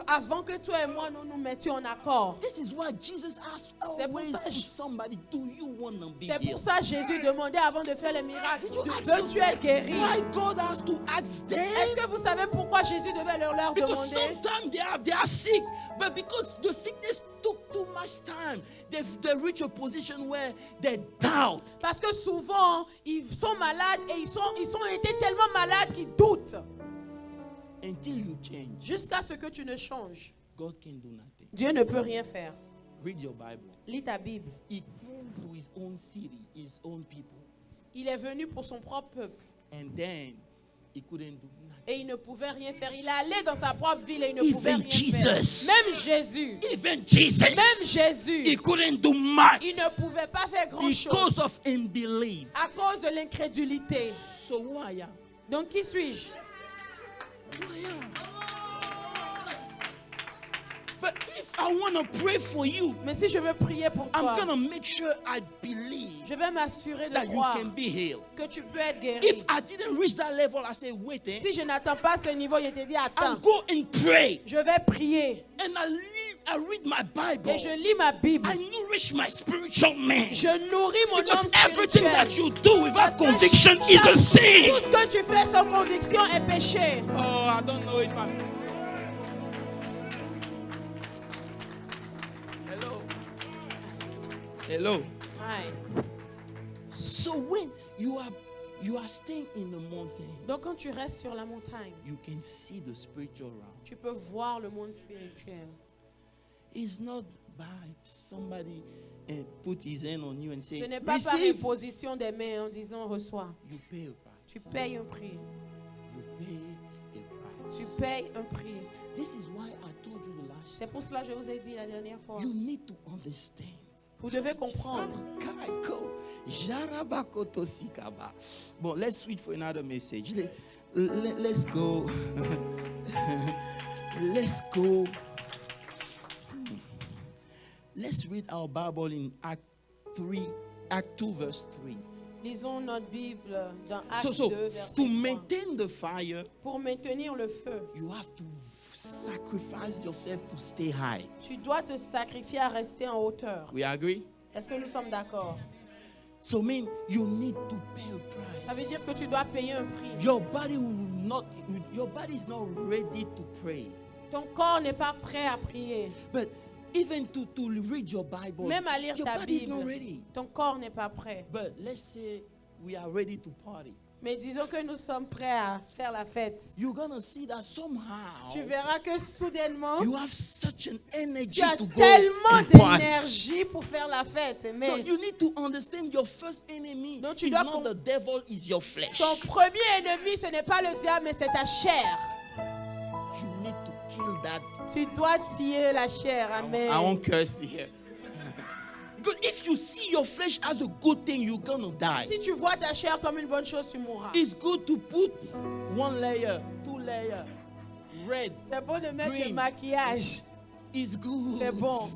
Speaker 1: Avant que toi et moi, nous nous mettions en accord.
Speaker 2: This is why Jesus asked
Speaker 1: C'est pour
Speaker 2: always
Speaker 1: ça-
Speaker 2: to somebody, do you want to be
Speaker 1: C'est pour
Speaker 2: healed?
Speaker 1: ça que Jésus demandait avant de faire les miracles,
Speaker 2: Did you ask
Speaker 1: veux-tu
Speaker 2: yourself
Speaker 1: être guéri?
Speaker 2: why God has to ask them?
Speaker 1: Est-ce que vous savez pourquoi Jésus devait leur
Speaker 2: Because
Speaker 1: demander?
Speaker 2: sometimes they are sick, but because the sickness took too much time, they reach a position where they doubt.
Speaker 1: Parce que souvent, ils sont malades et ils sont été tellement malades qu'ils doutent.
Speaker 2: Until you change,
Speaker 1: Jusqu'à ce que tu ne changes.
Speaker 2: God can do nothing.
Speaker 1: Dieu ne peut rien faire.
Speaker 2: Read your Bible.
Speaker 1: Lis ta Bible.
Speaker 2: He came to his own city, his own people,
Speaker 1: Il est venu pour son propre peuple.
Speaker 2: and then he couldn't do nothing.
Speaker 1: Et il ne pouvait rien faire. Il est allé dans sa propre ville et il ne
Speaker 2: Even
Speaker 1: pouvait rien
Speaker 2: Jesus.
Speaker 1: faire. Même Jésus.
Speaker 2: Even Jesus,
Speaker 1: Même Jésus.
Speaker 2: he couldn't do much
Speaker 1: Il ne pouvait pas faire grand-chose
Speaker 2: because of unbelief.
Speaker 1: à cause de l'incrédulité.
Speaker 2: So who I am?
Speaker 1: Donc qui suis-je?
Speaker 2: Who I am? But if I want to pray for you,
Speaker 1: Mais si je veux prier pour
Speaker 2: I'm
Speaker 1: toi,
Speaker 2: going to make sure I believe
Speaker 1: je vais m'assurer de
Speaker 2: that you
Speaker 1: croire
Speaker 2: can be healed.
Speaker 1: que tu peux être guéri.
Speaker 2: If I didn't reach that level, I say, wait,
Speaker 1: Si je n'attends pas ce niveau, je te dis
Speaker 2: I'll
Speaker 1: attends.
Speaker 2: go and pray.
Speaker 1: Je vais prier
Speaker 2: And I read my Bible.
Speaker 1: et je lis ma Bible.
Speaker 2: I nourish my spiritual man.
Speaker 1: Je nourris mon
Speaker 2: Because
Speaker 1: homme
Speaker 2: everything
Speaker 1: spirituel.
Speaker 2: that you do without
Speaker 1: Parce que
Speaker 2: conviction is a sin.
Speaker 1: tout ce que tu fais sans conviction est péché.
Speaker 2: Oh, I don't know if I'm. Hello.
Speaker 1: Ouais.
Speaker 2: So when you are staying in the mountain,
Speaker 1: Donc quand tu restes sur la montagne,
Speaker 2: you can see the spiritual realm.
Speaker 1: tu peux voir le monde spirituel.
Speaker 2: It's not by somebody put his hand on you and say,
Speaker 1: Ce n'est pas par
Speaker 2: receive.
Speaker 1: imposition des mains en disant reçois.
Speaker 2: You pay a price.
Speaker 1: Tu payes un prix.
Speaker 2: You pay a price.
Speaker 1: Tu payes un prix.
Speaker 2: This is why I told you the last
Speaker 1: C'est pour cela que je vous ai dit la dernière fois.
Speaker 2: time. You need to understand.
Speaker 1: Vous devez comprendre.
Speaker 2: Bon, let's switch for another message. Let's go. Let's go. Let's read our Bible in Act 2, verse 3.
Speaker 1: Lisons notre Bible dans Actes
Speaker 2: So
Speaker 1: 2, verset
Speaker 2: to
Speaker 1: 3.
Speaker 2: maintain the fire,
Speaker 1: Pour maintenir le feu,
Speaker 2: you have to sacrifice yourself to stay high.
Speaker 1: tu dois te sacrifier à rester en hauteur.
Speaker 2: We agree?
Speaker 1: Est-ce que nous sommes d'accord?
Speaker 2: So mean you need to pay a price.
Speaker 1: Ça veut dire que tu dois payer un prix.
Speaker 2: Your body will your body is not ready to pray.
Speaker 1: Ton corps n'est pas prêt à prier.
Speaker 2: But even to read your Bible,
Speaker 1: Même à lire
Speaker 2: your
Speaker 1: ta
Speaker 2: body is not
Speaker 1: Bible,
Speaker 2: ready.
Speaker 1: ton corps n'est pas prêt.
Speaker 2: But let's say we are ready to party.
Speaker 1: Mais disons que nous sommes prêts à faire la fête.
Speaker 2: You're gonna see that somehow
Speaker 1: Tu verras que soudainement,
Speaker 2: you have such an energy
Speaker 1: tu as
Speaker 2: to go
Speaker 1: tellement
Speaker 2: and party.
Speaker 1: d'énergie pour faire la fête.
Speaker 2: So
Speaker 1: Mais
Speaker 2: you need to understand your first enemy
Speaker 1: Donc, tu
Speaker 2: is
Speaker 1: dois
Speaker 2: not the devil, is your flesh.
Speaker 1: ton premier ennemi, ce n'est pas le diable, mais c'est ta chair.
Speaker 2: You need to kill that.
Speaker 1: Tu dois tuer la chair. Amen.
Speaker 2: I won't curse here. Because if you see your flesh as a good thing, you're gonna die.
Speaker 1: Si tu vois ta chair comme une bonne chose, tu mourras.
Speaker 2: It's good to put 1 layer, 2 layer, red.
Speaker 1: C'est bon de mettre le
Speaker 2: Green.
Speaker 1: maquillage.
Speaker 2: It's good.
Speaker 1: C'est bon.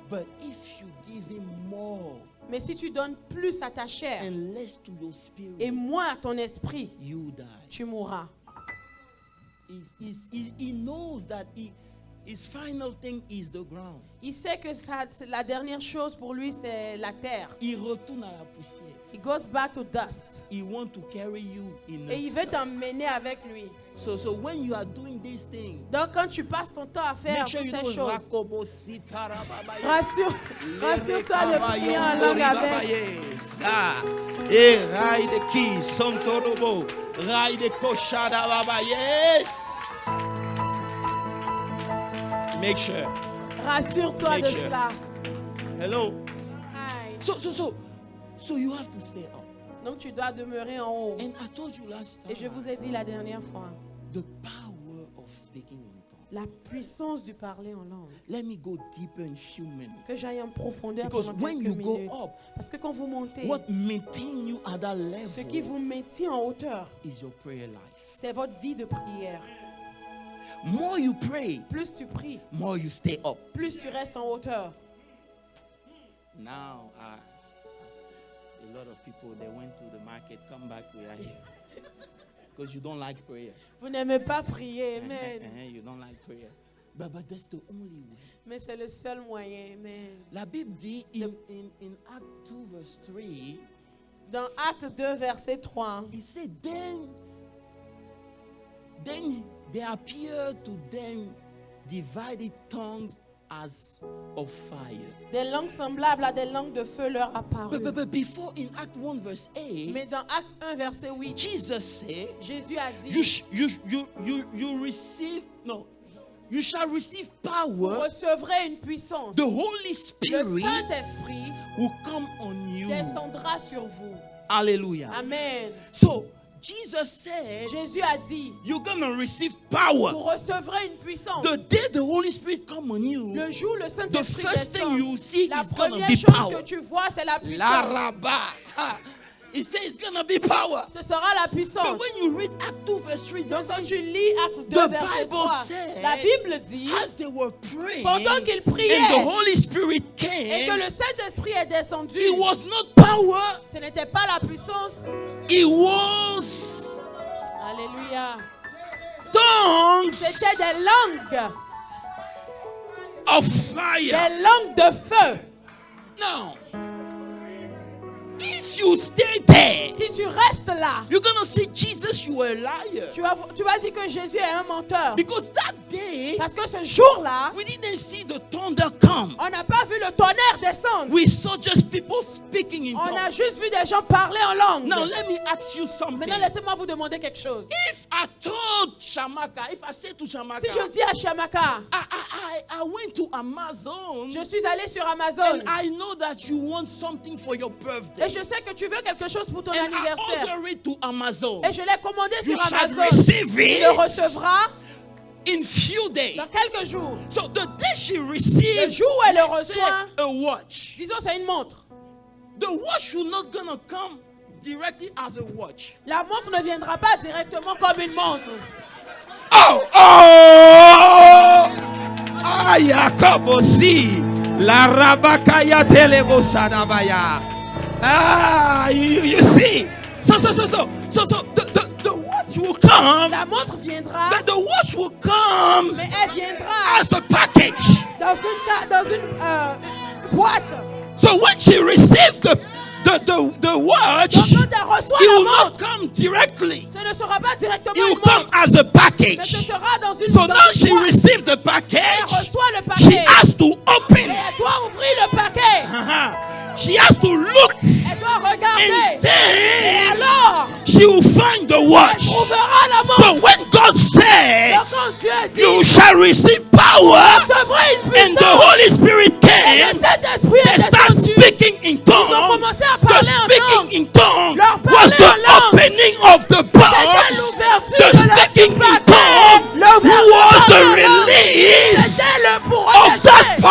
Speaker 2: But if you give him more
Speaker 1: Mais si tu donnes plus à ta chair
Speaker 2: and less to your spirit,
Speaker 1: et moins à ton esprit,
Speaker 2: you die.
Speaker 1: tu mourras.
Speaker 2: He knows that his final thing is the ground.
Speaker 1: Il sait que la dernière chose pour lui, c'est la terre.
Speaker 2: Il retourne à la poussière.
Speaker 1: He goes back to dust.
Speaker 2: He wants to carry you in
Speaker 1: Et il veut t'emmener avec lui.
Speaker 2: So when you are doing this thing,
Speaker 1: Donc quand tu passes ton temps à faire
Speaker 2: make sure
Speaker 1: toutes
Speaker 2: you
Speaker 1: ces
Speaker 2: know
Speaker 1: choses,
Speaker 2: Rakobo Sitarababa.
Speaker 1: rassure-toi de prier en langue avec.
Speaker 2: Rai de ki Santorobo, Rai de Koshada Baba. Yes. Make sure.
Speaker 1: Rassure-toi
Speaker 2: Make
Speaker 1: de
Speaker 2: sure.
Speaker 1: cela.
Speaker 2: Hello.
Speaker 1: Aïe.
Speaker 2: So you have to stay up.
Speaker 1: Donc tu dois demeurer en haut.
Speaker 2: And I told you last time
Speaker 1: Et je vous ai dit la dernière fois,
Speaker 2: the power of speaking in tongues.
Speaker 1: la puissance du parler en langue.
Speaker 2: Let me go deeper in few minutes.
Speaker 1: Que j'aille en profondeur
Speaker 2: Because
Speaker 1: pendant
Speaker 2: when
Speaker 1: quelques
Speaker 2: you go
Speaker 1: minutes.
Speaker 2: up,
Speaker 1: Parce que quand vous montez,
Speaker 2: what maintain you at that
Speaker 1: ce qui
Speaker 2: level
Speaker 1: vous maintient en hauteur,
Speaker 2: is your prayer life.
Speaker 1: c'est votre vie de prière.
Speaker 2: More you pray,
Speaker 1: Plus tu pries,
Speaker 2: more you stay up.
Speaker 1: plus tu restes en hauteur.
Speaker 2: Now, a lot of people, they went to the market, come back, we are here. Because you don't like prayer.
Speaker 1: Vous n'aimez pas prier, amen.
Speaker 2: You don't like prayer. But that's the only way.
Speaker 1: Mais c'est le seul moyen, amen.
Speaker 2: La Bible dit in Act 2 verse 3,
Speaker 1: Dans Acte 2, verset 3,
Speaker 2: it said, then there appeared to them divided tongues as of fire.
Speaker 1: des langues semblables à des langues de feu leur apparurent.
Speaker 2: But before in Act 1 verse 8,
Speaker 1: Mais dans Acte 1, verset 8,
Speaker 2: Jesus said,
Speaker 1: Jésus a dit,
Speaker 2: you shall receive
Speaker 1: vous
Speaker 2: power.
Speaker 1: recevrez une puissance.
Speaker 2: The Holy
Speaker 1: Le
Speaker 2: Spirit
Speaker 1: Saint-Esprit
Speaker 2: will come on you.
Speaker 1: descendra sur vous.
Speaker 2: Hallelujah.
Speaker 1: Amen.
Speaker 2: So Jesus said,
Speaker 1: Jésus a dit,
Speaker 2: you're gonna receive power.
Speaker 1: vous recevrez une puissance.
Speaker 2: The day the Holy Spirit come on you,
Speaker 1: Le jour où le
Speaker 2: the
Speaker 1: Saint-Esprit
Speaker 2: first thing
Speaker 1: descend,
Speaker 2: you see
Speaker 1: la
Speaker 2: is gonna
Speaker 1: première
Speaker 2: be
Speaker 1: chose
Speaker 2: power.
Speaker 1: que tu vois, c'est la
Speaker 2: La
Speaker 1: puissance.
Speaker 2: rabba. He says it's gonna be power.
Speaker 1: Ce sera la
Speaker 2: But
Speaker 1: puissance.
Speaker 2: when you read Act 2 verse 3,
Speaker 1: Donc quand tu lis Acte 2,
Speaker 2: the
Speaker 1: verset
Speaker 2: Bible
Speaker 1: 3,
Speaker 2: said,
Speaker 1: la Bible dit,
Speaker 2: as they were praying,
Speaker 1: pendant qu'ils
Speaker 2: and the
Speaker 1: priaient
Speaker 2: Holy Spirit
Speaker 1: et que
Speaker 2: came,
Speaker 1: le Saint-Esprit est descendu,
Speaker 2: it was not power,
Speaker 1: ce n'était pas la puissance.
Speaker 2: it was
Speaker 1: Alléluia.
Speaker 2: tongues
Speaker 1: C'était des langues.
Speaker 2: of fire.
Speaker 1: Des langues de feu.
Speaker 2: Now, if you stay there,
Speaker 1: Si tu restes là,
Speaker 2: you're gonna say, Jesus, you are a liar.
Speaker 1: tu vas dire que Jésus est un menteur.
Speaker 2: Because that day,
Speaker 1: Parce que ce jour-là,
Speaker 2: we didn't see the thunder come.
Speaker 1: on n'a pas vu le tonnerre descendre.
Speaker 2: We saw just people speaking in
Speaker 1: On a
Speaker 2: tongues.
Speaker 1: juste vu des gens parler en langue.
Speaker 2: Now, let me ask you something.
Speaker 1: Maintenant, laissez-moi vous demander quelque chose.
Speaker 2: If I told Shamaka, if I said to
Speaker 1: Si je
Speaker 2: Shamaka,
Speaker 1: dis à Shamaka,
Speaker 2: I went to Amazon
Speaker 1: je suis allé sur Amazon
Speaker 2: and I know that you want something for your birthday.
Speaker 1: et je sais que tu veux quelque chose pour ton
Speaker 2: And I
Speaker 1: anniversaire
Speaker 2: order it to Amazon.
Speaker 1: et je l'ai commandé
Speaker 2: You
Speaker 1: sur
Speaker 2: shall
Speaker 1: Amazon.
Speaker 2: receive
Speaker 1: Tu
Speaker 2: it
Speaker 1: le recevras
Speaker 2: in few days.
Speaker 1: dans quelques jours.
Speaker 2: So the day she
Speaker 1: Le
Speaker 2: received,
Speaker 1: jour où elle le
Speaker 2: let's say,
Speaker 1: reçoit,
Speaker 2: a watch.
Speaker 1: disons c'est une montre.
Speaker 2: The watch will not gonna come directly as a watch.
Speaker 1: La montre ne viendra pas directement comme une montre.
Speaker 2: Oh! Ayakobosi. La rabakaya telebo sadabaya. You see. So the watch will come,
Speaker 1: La montre viendra,
Speaker 2: but the watch will come
Speaker 1: mais elle viendra
Speaker 2: as a package.
Speaker 1: dans une boîte.
Speaker 2: So when she received the watch,
Speaker 1: Donc quand elle reçoit
Speaker 2: it
Speaker 1: la
Speaker 2: will
Speaker 1: montre,
Speaker 2: not come directly.
Speaker 1: ce ne sera pas directement
Speaker 2: It
Speaker 1: une
Speaker 2: will come
Speaker 1: montre,
Speaker 2: as a
Speaker 1: mais ce
Speaker 2: package.
Speaker 1: sera dans une
Speaker 2: So
Speaker 1: dans
Speaker 2: now
Speaker 1: une
Speaker 2: she
Speaker 1: boîte.
Speaker 2: received the
Speaker 1: Elle
Speaker 2: package.
Speaker 1: reçoit le
Speaker 2: She
Speaker 1: paquet.
Speaker 2: has to open
Speaker 1: Et
Speaker 2: it.
Speaker 1: elle doit ouvrir le paquet.
Speaker 2: She has to look,
Speaker 1: Elle doit regarder.
Speaker 2: and
Speaker 1: Et
Speaker 2: then
Speaker 1: alors,
Speaker 2: she will find the
Speaker 1: elle
Speaker 2: watch.
Speaker 1: trouvera la montre.
Speaker 2: So when God said,
Speaker 1: Donc quand Dieu dit,
Speaker 2: you shall receive power,
Speaker 1: recevrai une
Speaker 2: and the
Speaker 1: puissance.
Speaker 2: Holy Spirit
Speaker 1: Et
Speaker 2: came,
Speaker 1: le Saint-Esprit
Speaker 2: they
Speaker 1: est
Speaker 2: start
Speaker 1: descendu.
Speaker 2: speaking in
Speaker 1: Ils ont
Speaker 2: tongues.
Speaker 1: commencé à
Speaker 2: The
Speaker 1: parler en
Speaker 2: speaking
Speaker 1: langue.
Speaker 2: in tongues
Speaker 1: Leur
Speaker 2: was
Speaker 1: parler
Speaker 2: the
Speaker 1: en langue.
Speaker 2: opening of the box.
Speaker 1: C'était l'ouverture
Speaker 2: The
Speaker 1: de la
Speaker 2: speaking in
Speaker 1: paquet.
Speaker 2: tongues
Speaker 1: L'ouverture
Speaker 2: was
Speaker 1: de
Speaker 2: the
Speaker 1: la langue.
Speaker 2: release
Speaker 1: C'était le pour
Speaker 2: of that
Speaker 1: relâcher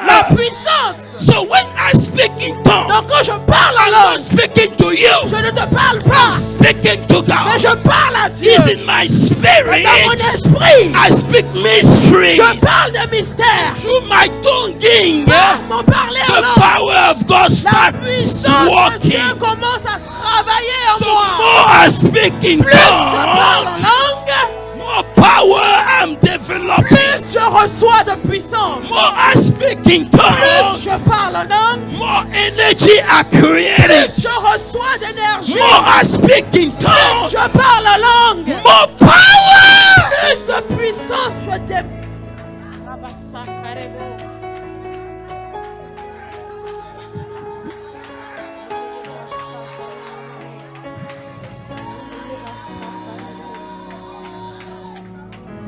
Speaker 1: la
Speaker 2: power.
Speaker 1: puissance.
Speaker 2: So when I speak in tongues,
Speaker 1: Donc quand je parle en
Speaker 2: I'm not
Speaker 1: langue,
Speaker 2: speaking to
Speaker 1: je
Speaker 2: you.
Speaker 1: ne te parle pas,
Speaker 2: I'm speaking to
Speaker 1: mais
Speaker 2: God.
Speaker 1: je parle à Dieu.
Speaker 2: It's in my spirit.
Speaker 1: Dans mon esprit,
Speaker 2: I speak mysteries.
Speaker 1: je parle de mystère.
Speaker 2: Through my tonguing,
Speaker 1: Par mon parler en
Speaker 2: the
Speaker 1: langue,
Speaker 2: power of God
Speaker 1: la
Speaker 2: starts
Speaker 1: puissance de Dieu
Speaker 2: working.
Speaker 1: commence à travailler en
Speaker 2: So
Speaker 1: moi.
Speaker 2: more I speak in
Speaker 1: Plus je parle en
Speaker 2: tongues,
Speaker 1: langue,
Speaker 2: more power I'm developing.
Speaker 1: plus je reçois de puissance.
Speaker 2: More I speak in
Speaker 1: Plus
Speaker 2: tongues,
Speaker 1: je parle en langue,
Speaker 2: more energy I create.
Speaker 1: plus je reçois d'énergie.
Speaker 2: More I speak in
Speaker 1: Plus
Speaker 2: tongues,
Speaker 1: je parle en langue,
Speaker 2: more power.
Speaker 1: plus de puissance je dé...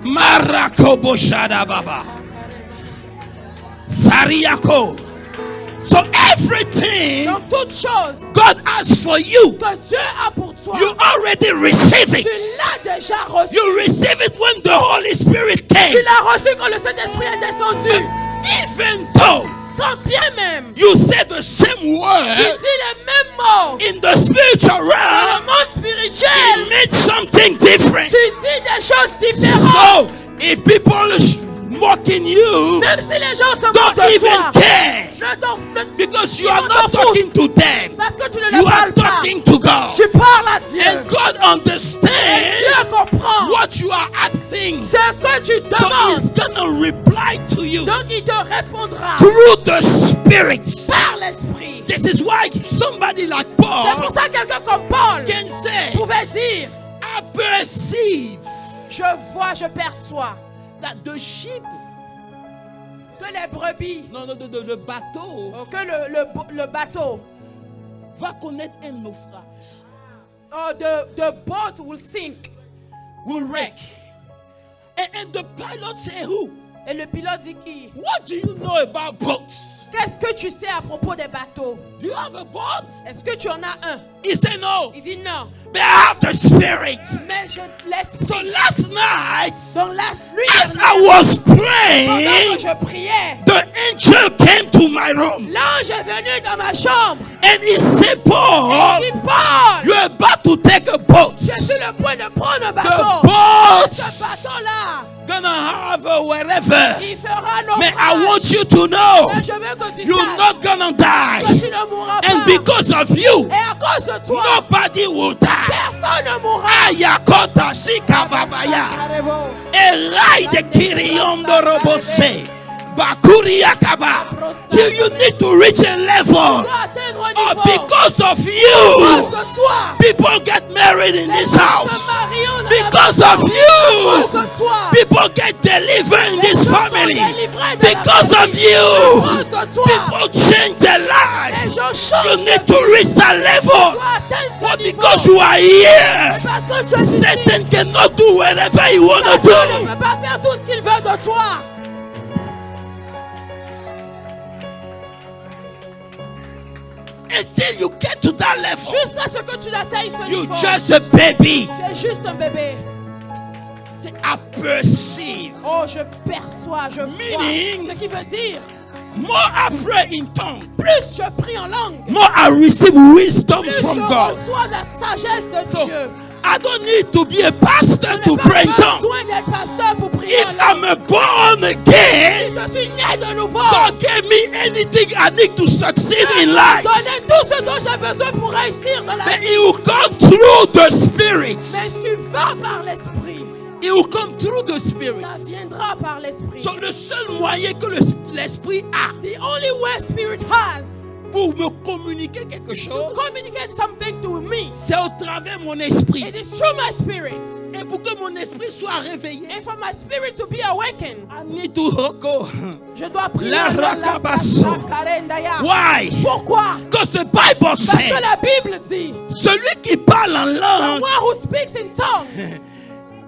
Speaker 2: Marakobo Shadababa. Sariako. So everything
Speaker 1: Donc toute chose
Speaker 2: God has for you,
Speaker 1: que Dieu a pour toi,
Speaker 2: you already receive
Speaker 1: tu
Speaker 2: it.
Speaker 1: l'as déjà reçu.
Speaker 2: You receive it when the Holy Spirit
Speaker 1: Tu
Speaker 2: came.
Speaker 1: l'as reçu quand le Saint-Esprit est descendu.
Speaker 2: Even though
Speaker 1: Quand bien même,
Speaker 2: you say the same
Speaker 1: tu
Speaker 2: word
Speaker 1: dis les mêmes mots
Speaker 2: in the spiritual
Speaker 1: dans
Speaker 2: realm,
Speaker 1: le monde
Speaker 2: it
Speaker 1: spirituel,
Speaker 2: means something different.
Speaker 1: tu dis des choses différentes.
Speaker 2: So if people mocking you,
Speaker 1: Même si les gens se moquent
Speaker 2: don't
Speaker 1: de
Speaker 2: even
Speaker 1: toi,
Speaker 2: care,
Speaker 1: ne
Speaker 2: because you are not talking to them.
Speaker 1: parce que tu ne
Speaker 2: You
Speaker 1: le
Speaker 2: are
Speaker 1: parles pas.
Speaker 2: talking to God.
Speaker 1: Tu parles à Dieu.
Speaker 2: And God
Speaker 1: Et
Speaker 2: understands
Speaker 1: Dieu comprend
Speaker 2: what you are asking.
Speaker 1: ce que tu
Speaker 2: So He's
Speaker 1: demandes.
Speaker 2: gonna reply to you
Speaker 1: Donc il te répondra
Speaker 2: through the Spirit.
Speaker 1: par l'Esprit.
Speaker 2: This is why somebody like
Speaker 1: C'est pour
Speaker 2: Paul
Speaker 1: ça que quelqu'un comme Paul
Speaker 2: can say,
Speaker 1: pouvait dire,
Speaker 2: I perceive
Speaker 1: je vois, je perçois
Speaker 2: that the sheep,
Speaker 1: que les brebis,
Speaker 2: non, le bateau
Speaker 1: que le bateau,
Speaker 2: va connaître un naufrage,
Speaker 1: the boat will sink.
Speaker 2: will wreck. And the pilot say, who?
Speaker 1: Et le pilote dit qui?
Speaker 2: What do you know about boats?
Speaker 1: Qu'est-ce que tu sais à propos des bateaux?
Speaker 2: Do you have a boat?
Speaker 1: Est-ce que tu en as un?
Speaker 2: He said, no,
Speaker 1: Il dit non.
Speaker 2: but I have the Spirit.
Speaker 1: Mais je l'esprit.
Speaker 2: So last night,
Speaker 1: Donc la nuit
Speaker 2: as I
Speaker 1: dernière,
Speaker 2: was
Speaker 1: pendant
Speaker 2: praying,
Speaker 1: que je priais,
Speaker 2: the angel came to my room
Speaker 1: l'ange est venu dans ma chambre.
Speaker 2: and he said, Paul,
Speaker 1: Il dit, Paul,
Speaker 2: you're about to take a boat.
Speaker 1: je suis le point de prendre un
Speaker 2: The
Speaker 1: bateau.
Speaker 2: boat
Speaker 1: Ce bateau-là,
Speaker 2: gonna have a wherever.
Speaker 1: il fera nos
Speaker 2: But I want you to know
Speaker 1: Mais je veux que tu
Speaker 2: you're
Speaker 1: saches
Speaker 2: not gonna
Speaker 1: que
Speaker 2: die.
Speaker 1: tu ne mourras
Speaker 2: And
Speaker 1: pas.
Speaker 2: because of you,
Speaker 1: Et à cause de toi,
Speaker 2: nobody will die.
Speaker 1: personne ne mourra.
Speaker 2: Ayakota sikababaya. Erai de kiriondo robose. Bakuri yakaba. You need to reach a
Speaker 1: Tu
Speaker 2: level.
Speaker 1: dois atteindre un
Speaker 2: Oh,
Speaker 1: niveau.
Speaker 2: because of
Speaker 1: À cause
Speaker 2: you,
Speaker 1: de toi,
Speaker 2: people get married in
Speaker 1: les
Speaker 2: this
Speaker 1: gens se
Speaker 2: house.
Speaker 1: marient dans la
Speaker 2: Because
Speaker 1: maison.
Speaker 2: of
Speaker 1: À cause
Speaker 2: you,
Speaker 1: de toi,
Speaker 2: people get delivered in
Speaker 1: les
Speaker 2: this
Speaker 1: gens sont
Speaker 2: family.
Speaker 1: délivrés de la
Speaker 2: Because of
Speaker 1: famille. À
Speaker 2: you,
Speaker 1: cause de toi,
Speaker 2: people change their
Speaker 1: les
Speaker 2: lives.
Speaker 1: gens
Speaker 2: You
Speaker 1: changent
Speaker 2: need
Speaker 1: de
Speaker 2: to
Speaker 1: vie.
Speaker 2: reach that
Speaker 1: Tu
Speaker 2: level.
Speaker 1: dois atteindre ce
Speaker 2: But
Speaker 1: niveau.
Speaker 2: because you are here,
Speaker 1: Parce que tu es ici,
Speaker 2: Satan cannot do whatever he want to
Speaker 1: Satan ne
Speaker 2: do.
Speaker 1: peut pas faire tout ce qu'il veut de toi.
Speaker 2: Until you get to that level,
Speaker 1: Jusqu'à ce que tu atteignes ce
Speaker 2: you're
Speaker 1: niveau.
Speaker 2: just a baby.
Speaker 1: Tu es juste un bébé.
Speaker 2: Say, I perceive.
Speaker 1: Oh, je perçois, je vois.
Speaker 2: Meaning-
Speaker 1: Ce qui veut dire,
Speaker 2: More I pray in tongues,
Speaker 1: plus je prie en langue,
Speaker 2: more I receive wisdom
Speaker 1: plus je
Speaker 2: from God.
Speaker 1: reçois la sagesse de
Speaker 2: So,
Speaker 1: Dieu.
Speaker 2: I don't need to be a pastor
Speaker 1: Je
Speaker 2: to
Speaker 1: n'ai
Speaker 2: pray in
Speaker 1: pas
Speaker 2: tongues.
Speaker 1: besoin d'être pasteur pour prier
Speaker 2: If
Speaker 1: en
Speaker 2: I'm
Speaker 1: langue.
Speaker 2: a born
Speaker 1: Si
Speaker 2: again,
Speaker 1: je suis né de nouveau,
Speaker 2: God gave me anything I need to succeed in
Speaker 1: Dieu
Speaker 2: life.
Speaker 1: m'a donné tout ce dont j'ai besoin pour réussir dans la
Speaker 2: But
Speaker 1: vie.
Speaker 2: it will come through the Spirit.
Speaker 1: Mais si tu vas par l'esprit,
Speaker 2: It will come through the Spirit.
Speaker 1: ça viendra par l'esprit.
Speaker 2: So le seul moyen que l'Esprit a
Speaker 1: The only way spirit has
Speaker 2: pour me communiquer quelque chose,
Speaker 1: communicate something to me.
Speaker 2: c'est au travers de mon esprit.
Speaker 1: It is through my spirit.
Speaker 2: Et pour que mon esprit soit réveillé,
Speaker 1: And for my spirit to be awakened,
Speaker 2: je
Speaker 1: je dois prier.
Speaker 2: La rakabaso. Why?
Speaker 1: Pourquoi?
Speaker 2: Because the Bible
Speaker 1: Parce
Speaker 2: says,
Speaker 1: que la Bible dit,
Speaker 2: celui qui parle en
Speaker 1: the
Speaker 2: langue,
Speaker 1: one who speaks in tongues,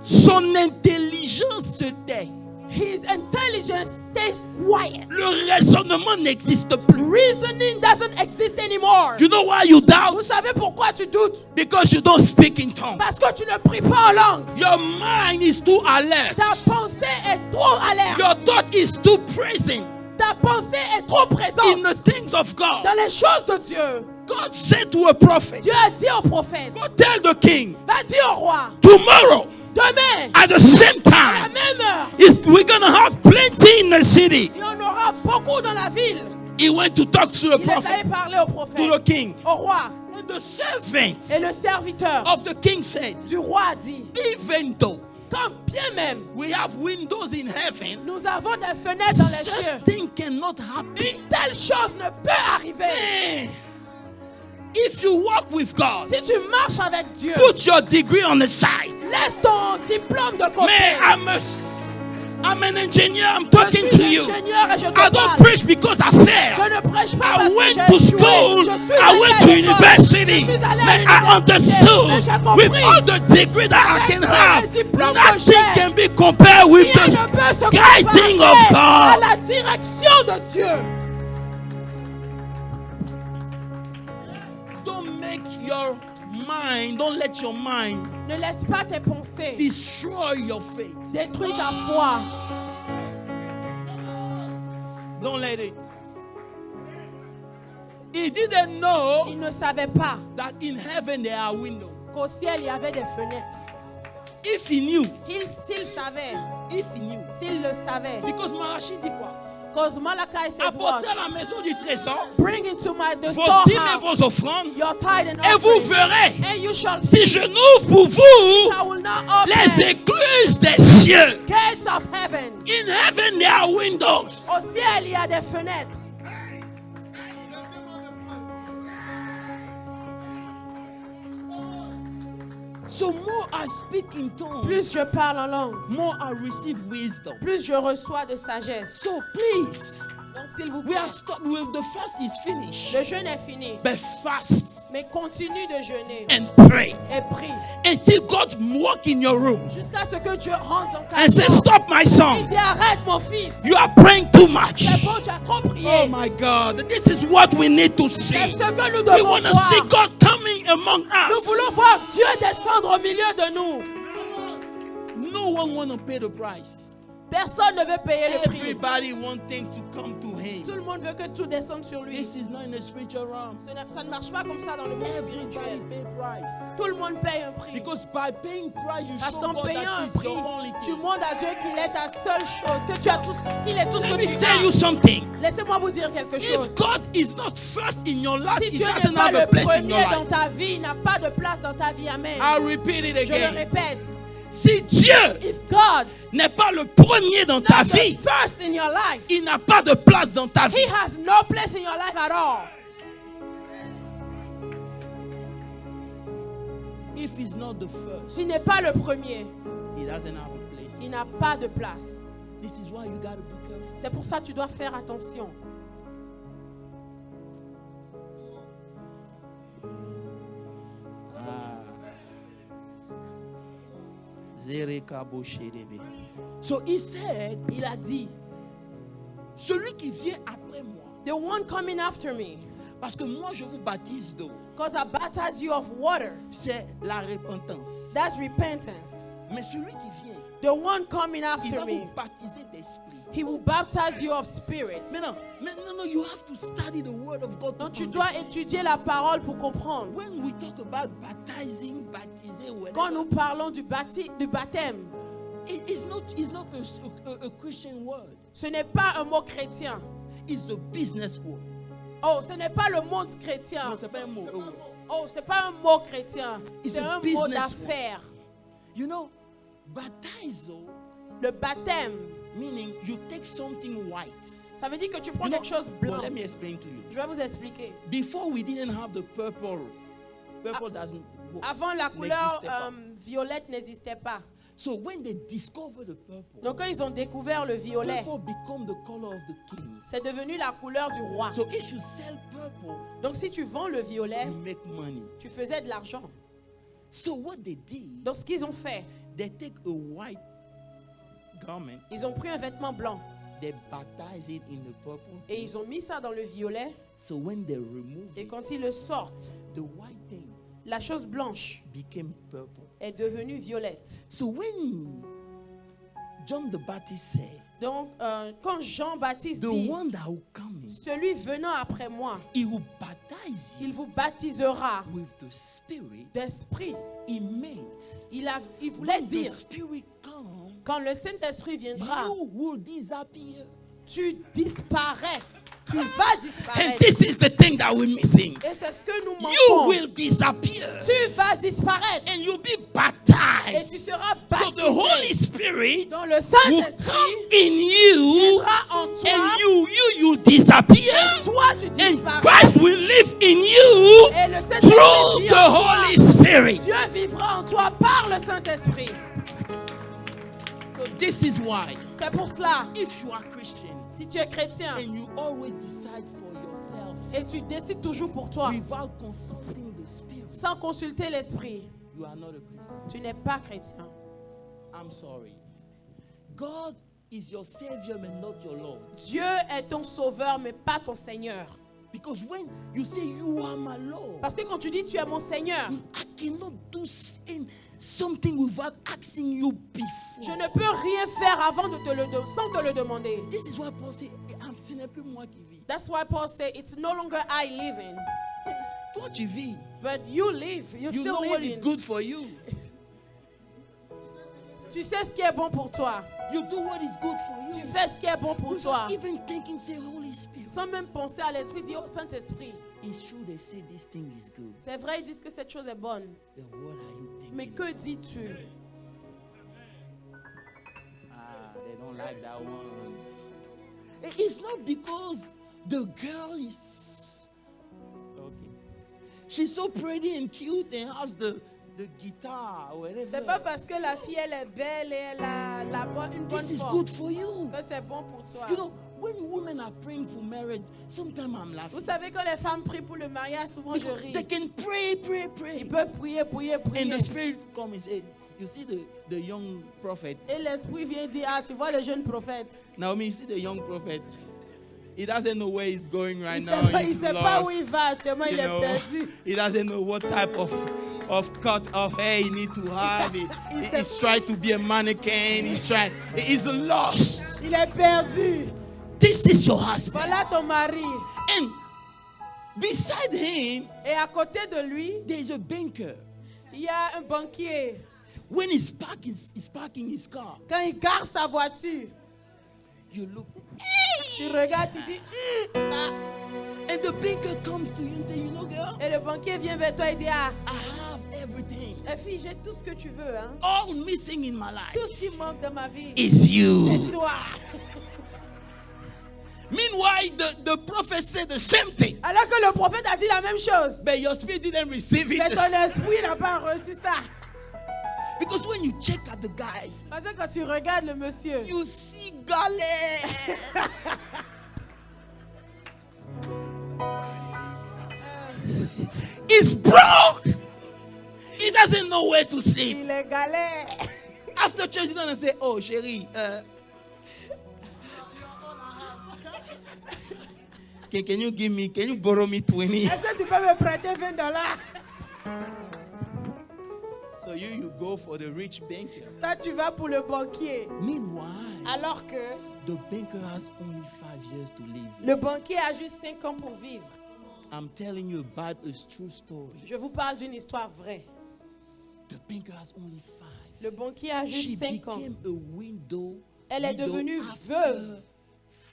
Speaker 2: son intelligence se tait.
Speaker 1: his intelligence stays quiet.
Speaker 2: Le raisonnement n'existe plus.
Speaker 1: Reasoning doesn't exist anymore.
Speaker 2: You know why you
Speaker 1: Vous
Speaker 2: doubt?
Speaker 1: savez pourquoi tu doutes?
Speaker 2: Because you don't speak in tongues.
Speaker 1: Parce que tu ne pries pas en langue.
Speaker 2: Your mind is too alert.
Speaker 1: Ta pensée est trop alerte.
Speaker 2: Your thought is too present
Speaker 1: Ta pensée est trop
Speaker 2: in
Speaker 1: présente
Speaker 2: the things of God.
Speaker 1: dans les choses de Dieu.
Speaker 2: God said to a prophet,
Speaker 1: Dieu a dit au prophète,
Speaker 2: go tell the king,
Speaker 1: va dire au roi,
Speaker 2: tomorrow
Speaker 1: demain,
Speaker 2: at the same
Speaker 1: à la
Speaker 2: time,
Speaker 1: même heure,
Speaker 2: we're going to have plenty in the city.
Speaker 1: il y en aura beaucoup dans la ville.
Speaker 2: He went to talk to the
Speaker 1: Il est allé
Speaker 2: prophet,
Speaker 1: parler au
Speaker 2: to
Speaker 1: prophète,
Speaker 2: the king.
Speaker 1: au roi.
Speaker 2: And the servant
Speaker 1: Et le serviteur
Speaker 2: of the king said,
Speaker 1: du roi dit,
Speaker 2: even though
Speaker 1: comme bien même,
Speaker 2: we have windows in heaven,
Speaker 1: nous avons des fenêtres dans les
Speaker 2: such
Speaker 1: cieux.
Speaker 2: thing cannot happen.
Speaker 1: Une telle chose ne peut arriver.
Speaker 2: Man, if you walk with God,
Speaker 1: Si tu marches avec Dieu,
Speaker 2: put your degree on the side.
Speaker 1: laisse ton diplôme de côté.
Speaker 2: Man, I'm an engineer. I'm
Speaker 1: Je
Speaker 2: talking
Speaker 1: suis
Speaker 2: to you.
Speaker 1: ingénieur et je te
Speaker 2: I don't
Speaker 1: parle.
Speaker 2: preach because I
Speaker 1: Je
Speaker 2: failed.
Speaker 1: ne prêche pas
Speaker 2: I
Speaker 1: parce que
Speaker 2: went
Speaker 1: j'ai
Speaker 2: to
Speaker 1: échoué.
Speaker 2: school.
Speaker 1: Je suis
Speaker 2: I
Speaker 1: allé
Speaker 2: went
Speaker 1: à
Speaker 2: to
Speaker 1: l'école.
Speaker 2: university.
Speaker 1: Je suis allé à
Speaker 2: Man, I
Speaker 1: l'université.
Speaker 2: understood
Speaker 1: Mais j'ai
Speaker 2: with
Speaker 1: compris.
Speaker 2: all the degree that I
Speaker 1: Avec
Speaker 2: can
Speaker 1: tous les
Speaker 2: have,
Speaker 1: diplômes que
Speaker 2: nothing
Speaker 1: j'ai,
Speaker 2: can be compared with
Speaker 1: rien
Speaker 2: the
Speaker 1: ne peut se
Speaker 2: guiding
Speaker 1: comparer
Speaker 2: of
Speaker 1: à
Speaker 2: God.
Speaker 1: la direction de Dieu.
Speaker 2: Don't make your mind, don't let your mind
Speaker 1: Ne laisse pas tes pensées
Speaker 2: destroy your faith.
Speaker 1: détruire ta foi.
Speaker 2: Don't let it. He didn't know
Speaker 1: Il ne savait pas
Speaker 2: that in heaven there are windows.
Speaker 1: qu'au ciel il y avait des fenêtres.
Speaker 2: If he knew,
Speaker 1: S'il savait,
Speaker 2: if he knew.
Speaker 1: s'il le savait.
Speaker 2: Because Malachi dit quoi?
Speaker 1: Because Malachi says what?
Speaker 2: Apportez à la maison du trésor
Speaker 1: Bring into the
Speaker 2: vos dîmes et
Speaker 1: storehouse
Speaker 2: vos offrandes,
Speaker 1: your tithe and
Speaker 2: et vous
Speaker 1: offering,
Speaker 2: verrez,
Speaker 1: and you shall
Speaker 2: si
Speaker 1: see
Speaker 2: je n'ouvre pour vous
Speaker 1: I will not open
Speaker 2: les écluses des cieux.
Speaker 1: gates of heaven.
Speaker 2: In heaven there are windows.
Speaker 1: Au ciel, il y a des fenêtres.
Speaker 2: So more I speak in tongues,
Speaker 1: Plus je parle en langue,
Speaker 2: more I receive wisdom.
Speaker 1: plus je reçois de sagesse.
Speaker 2: So please,
Speaker 1: Donc, s'il vous
Speaker 2: we
Speaker 1: plaît,
Speaker 2: are stopped with the fast is finished.
Speaker 1: le jeûne est fini.
Speaker 2: But fast
Speaker 1: Mais continue de jeûner
Speaker 2: and pray
Speaker 1: et prie
Speaker 2: until God walk in your room
Speaker 1: jusqu'à ce que Dieu rentre dans ta
Speaker 2: and say,
Speaker 1: chambre.
Speaker 2: stop my
Speaker 1: Il
Speaker 2: son.
Speaker 1: dit arrête mon fils.
Speaker 2: You are praying too much.
Speaker 1: C'est bon, tu as trop prié.
Speaker 2: Oh my God, this is what we need to
Speaker 1: C'est
Speaker 2: see.
Speaker 1: ce que nous
Speaker 2: We
Speaker 1: devons
Speaker 2: want to see
Speaker 1: voir.
Speaker 2: God coming among
Speaker 1: Nous
Speaker 2: us.
Speaker 1: voulons voir Dieu descendre au milieu de nous.
Speaker 2: No one want to pay the price.
Speaker 1: Personne ne veut payer le prix.
Speaker 2: Everybody wants things to come to
Speaker 1: Tout
Speaker 2: him.
Speaker 1: le monde veut que tout descende sur lui.
Speaker 2: This is not in the spiritual realm.
Speaker 1: Ça ne marche pas comme ça dans le monde
Speaker 2: Everybody
Speaker 1: spirituel.
Speaker 2: pay price.
Speaker 1: Tout le monde paye un prix.
Speaker 2: Because by paying price, you
Speaker 1: Parce
Speaker 2: show
Speaker 1: qu'en
Speaker 2: God
Speaker 1: payant
Speaker 2: that
Speaker 1: un
Speaker 2: He's
Speaker 1: prix,
Speaker 2: your only
Speaker 1: tu
Speaker 2: king.
Speaker 1: montres à Dieu qu'il est ta seule chose, que tu as tout, qu'il est tout ce
Speaker 2: Let
Speaker 1: que
Speaker 2: me
Speaker 1: tu
Speaker 2: tell you
Speaker 1: as.
Speaker 2: something.
Speaker 1: Laissez-moi vous dire quelque chose.
Speaker 2: If God is not first in your life,
Speaker 1: Si
Speaker 2: He
Speaker 1: Dieu n'est
Speaker 2: doesn't
Speaker 1: pas
Speaker 2: have a
Speaker 1: le
Speaker 2: place in your
Speaker 1: premier dans
Speaker 2: life.
Speaker 1: ta vie, il n'a pas de place dans ta vie. Amen.
Speaker 2: I'll repeat it
Speaker 1: Je le
Speaker 2: again.
Speaker 1: répète.
Speaker 2: Si Dieu
Speaker 1: If God
Speaker 2: n'est pas le premier dans ta
Speaker 1: not the
Speaker 2: vie,
Speaker 1: first in your life,
Speaker 2: il n'a pas de place dans ta
Speaker 1: He
Speaker 2: vie.
Speaker 1: has no place in your life at all.
Speaker 2: If He's not the first,
Speaker 1: S'il n'est pas le premier,
Speaker 2: He doesn't have a place.
Speaker 1: il n'a pas de place.
Speaker 2: This is why you got to be careful.
Speaker 1: C'est pour ça que tu dois faire attention.
Speaker 2: So he said,
Speaker 1: Il a dit,
Speaker 2: celui qui vient après moi,
Speaker 1: the one coming after me,
Speaker 2: parce que moi je vous baptise d'eau,
Speaker 1: because I baptize you of water,
Speaker 2: c'est la repentance.
Speaker 1: that's repentance.
Speaker 2: Mais celui qui vient,
Speaker 1: The one coming
Speaker 2: il
Speaker 1: after
Speaker 2: va
Speaker 1: me,
Speaker 2: vous baptiser d'esprit.
Speaker 1: he will baptize you of spirit.
Speaker 2: Maintenant, no, you have to study the word of God to
Speaker 1: Donc tu dois
Speaker 2: understand.
Speaker 1: étudier la parole pour comprendre.
Speaker 2: When we talk about baptizing, baptiser,
Speaker 1: Quand nous
Speaker 2: whatever,
Speaker 1: parlons du baptême,
Speaker 2: it's not a Christian word.
Speaker 1: ce n'est pas un mot chrétien.
Speaker 2: It's the business word.
Speaker 1: Oh, ce n'est pas le mot chrétien.
Speaker 2: Non, c'est pas un mot.
Speaker 1: Oh, c'est pas un mot chrétien.
Speaker 2: It's
Speaker 1: C'est
Speaker 2: a
Speaker 1: un mot
Speaker 2: business
Speaker 1: d'affaires.
Speaker 2: You know, baptizo
Speaker 1: Le baptême,
Speaker 2: meaning you take something white,
Speaker 1: Ça veut dire que tu prends
Speaker 2: You know,
Speaker 1: quelque chose
Speaker 2: well,
Speaker 1: blanc.
Speaker 2: let me explain to you.
Speaker 1: Je vais vous expliquer.
Speaker 2: Before we didn't have the purple. Purple doesn't.
Speaker 1: Avant, la couleur
Speaker 2: n'existait pas.
Speaker 1: violette n'existait pas.
Speaker 2: So when they discovered the purple,
Speaker 1: Donc quand ils ont découvert le violet,
Speaker 2: purple become the color of the king.
Speaker 1: c'est devenu la couleur du roi.
Speaker 2: So if you sell purple,
Speaker 1: Donc si tu vends le violet,
Speaker 2: you make money.
Speaker 1: tu faisais de l'argent.
Speaker 2: So what they did,
Speaker 1: Donc ce qu'ils ont fait,
Speaker 2: they take a white garment,
Speaker 1: ils ont pris un vêtement blanc
Speaker 2: they baptize it in the purple.
Speaker 1: et ils ont mis ça dans le violet.
Speaker 2: So when they remove
Speaker 1: Et
Speaker 2: it,
Speaker 1: quand ils le sortent,
Speaker 2: the white thing
Speaker 1: la chose blanche
Speaker 2: became purple.
Speaker 1: est devenue violette.
Speaker 2: So when John the Baptist said,
Speaker 1: Donc quand Jean-Baptiste
Speaker 2: the
Speaker 1: dit,
Speaker 2: one that will come in,
Speaker 1: celui venant après moi,
Speaker 2: he will baptize you
Speaker 1: il vous baptisera
Speaker 2: with the Spirit.
Speaker 1: d'esprit.
Speaker 2: It meant
Speaker 1: Il voulait
Speaker 2: when the
Speaker 1: dire,
Speaker 2: Spirit comes,
Speaker 1: quand le Saint-Esprit viendra,
Speaker 2: you will disappear.
Speaker 1: tu disparais. Tu vas
Speaker 2: And
Speaker 1: disparaître.
Speaker 2: this is the thing that we're missing.
Speaker 1: Et c'est ce que nous
Speaker 2: You
Speaker 1: manquons.
Speaker 2: will disappear
Speaker 1: Tu vas disparaître.
Speaker 2: and you'll be
Speaker 1: Et tu
Speaker 2: baptized.
Speaker 1: seras
Speaker 2: So the Holy
Speaker 1: baptisé
Speaker 2: Spirit
Speaker 1: dans le
Speaker 2: will
Speaker 1: Saint-Esprit.
Speaker 2: come in you
Speaker 1: Viendra en toi.
Speaker 2: and you disappear.
Speaker 1: Et toi, tu
Speaker 2: And
Speaker 1: disparais.
Speaker 2: Christ will live in you
Speaker 1: Et le Saint-Esprit
Speaker 2: through
Speaker 1: vit
Speaker 2: the
Speaker 1: en toi.
Speaker 2: Holy Spirit.
Speaker 1: Dieu vivra en toi par le Saint-Esprit.
Speaker 2: So this is why,
Speaker 1: C'est pour cela,
Speaker 2: if you are Christian
Speaker 1: si tu es chrétien
Speaker 2: and you always decide for yourself
Speaker 1: et tu décides toujours pour toi,
Speaker 2: without consulting the Spirit,
Speaker 1: sans consulter l'Esprit,
Speaker 2: you are not a Christian.
Speaker 1: tu n'es pas chrétien.
Speaker 2: I'm sorry. God is your Savior and not your Lord.
Speaker 1: Dieu est ton sauveur, mais pas ton Seigneur.
Speaker 2: Because when you say you are my Lord,
Speaker 1: Parce que quand tu dis tu es mon Seigneur,
Speaker 2: I cannot do something without asking you before.
Speaker 1: je ne peux rien faire avant de sans te le demander.
Speaker 2: This is why Paul said, ce n'est plus moi qui vis.
Speaker 1: That's why Paul said, it's no longer I living,
Speaker 2: Yes, toi tu vis.
Speaker 1: but you live. You
Speaker 2: You
Speaker 1: still
Speaker 2: know what is
Speaker 1: living.
Speaker 2: good for you.
Speaker 1: Tu sais ce qui est bon pour toi.
Speaker 2: You do what is good for
Speaker 1: Tu
Speaker 2: you.
Speaker 1: fais ce qui est bon pour toi.
Speaker 2: Without even thinking, say, Holy Spirit.
Speaker 1: Sans même penser à l'Esprit, dis au Saint-Esprit.
Speaker 2: It's true they say this thing is good.
Speaker 1: C'est vrai, ils disent que cette chose est bonne.
Speaker 2: But what are you thinking?
Speaker 1: Mais que dis-tu?
Speaker 2: They don't like that one. It's not because the girl is okay. She's so pretty and cute and has the guitar or whatever.
Speaker 1: C'est pas parce que la fille elle est belle et elle a une bonne
Speaker 2: This is
Speaker 1: forme
Speaker 2: good for you.
Speaker 1: que c'est bon pour toi.
Speaker 2: You know, when women are praying for marriage, sometimes I'm laughing.
Speaker 1: Vous savez quand les femmes prient pour le mariage, souvent je
Speaker 2: Because
Speaker 1: ris.
Speaker 2: they can pray.
Speaker 1: Ils peuvent prier, prier,
Speaker 2: And
Speaker 1: prier.
Speaker 2: the Spirit comes and say, you see the young prophet.
Speaker 1: Et l'Esprit vient dire, ah, tu vois le jeune prophète.
Speaker 2: Naomi, you see the young prophet. He doesn't know where he's going right
Speaker 1: Il
Speaker 2: now.
Speaker 1: ne
Speaker 2: He's
Speaker 1: sait pas où il
Speaker 2: lost.
Speaker 1: va actuellement, il
Speaker 2: You
Speaker 1: est
Speaker 2: know,
Speaker 1: perdu.
Speaker 2: he doesn't know what type of cut of hair he need to have. He's trying to be a mannequin. He's lost.
Speaker 1: Il est perdu.
Speaker 2: This is your husband.
Speaker 1: Voilà ton mari.
Speaker 2: And beside him,
Speaker 1: Et à côté de lui,
Speaker 2: there is a banker.
Speaker 1: il y a un banquier.
Speaker 2: When he's parking his car,
Speaker 1: Quand il garde sa voiture,
Speaker 2: you look.
Speaker 1: tu regardes, tu dis, ça.
Speaker 2: And the banker comes to you and say, you know, girl,
Speaker 1: Et le banquier vient vers toi et dit, ah,
Speaker 2: I have everything.
Speaker 1: fille, j'ai tout ce que tu veux. Hein.
Speaker 2: All missing in my
Speaker 1: Tout
Speaker 2: life
Speaker 1: ce qui manque dans ma vie,
Speaker 2: is
Speaker 1: c'est
Speaker 2: you.
Speaker 1: toi.
Speaker 2: Meanwhile, the prophet said the same thing.
Speaker 1: Alors que le prophète a dit la même chose.
Speaker 2: But your spirit didn't receive it.
Speaker 1: Mais ton esprit n'a pas reçu ça.
Speaker 2: Because when you check at the guy,
Speaker 1: Parce que quand tu regardes le monsieur,
Speaker 2: you see Gale. He's broke. He doesn't know where to sleep.
Speaker 1: il est galère.
Speaker 2: After church, he's gonna say, "Oh, chérie, can you borrow me 20?"
Speaker 1: Est-ce que tu peux me prêter $20?
Speaker 2: So you go for the rich banker.
Speaker 1: Toi, tu vas pour le banquier.
Speaker 2: Meanwhile,
Speaker 1: Alors que
Speaker 2: the banker has only 5 years to live.
Speaker 1: le banquier a juste 5 ans pour vivre.
Speaker 2: I'm telling you about a true story.
Speaker 1: Je vous parle d'une histoire vraie.
Speaker 2: The banker has only 5.
Speaker 1: Le banquier a
Speaker 2: She
Speaker 1: juste 5 ans.
Speaker 2: became a widow.
Speaker 1: Elle est
Speaker 2: widow
Speaker 1: devenue
Speaker 2: after
Speaker 1: veuve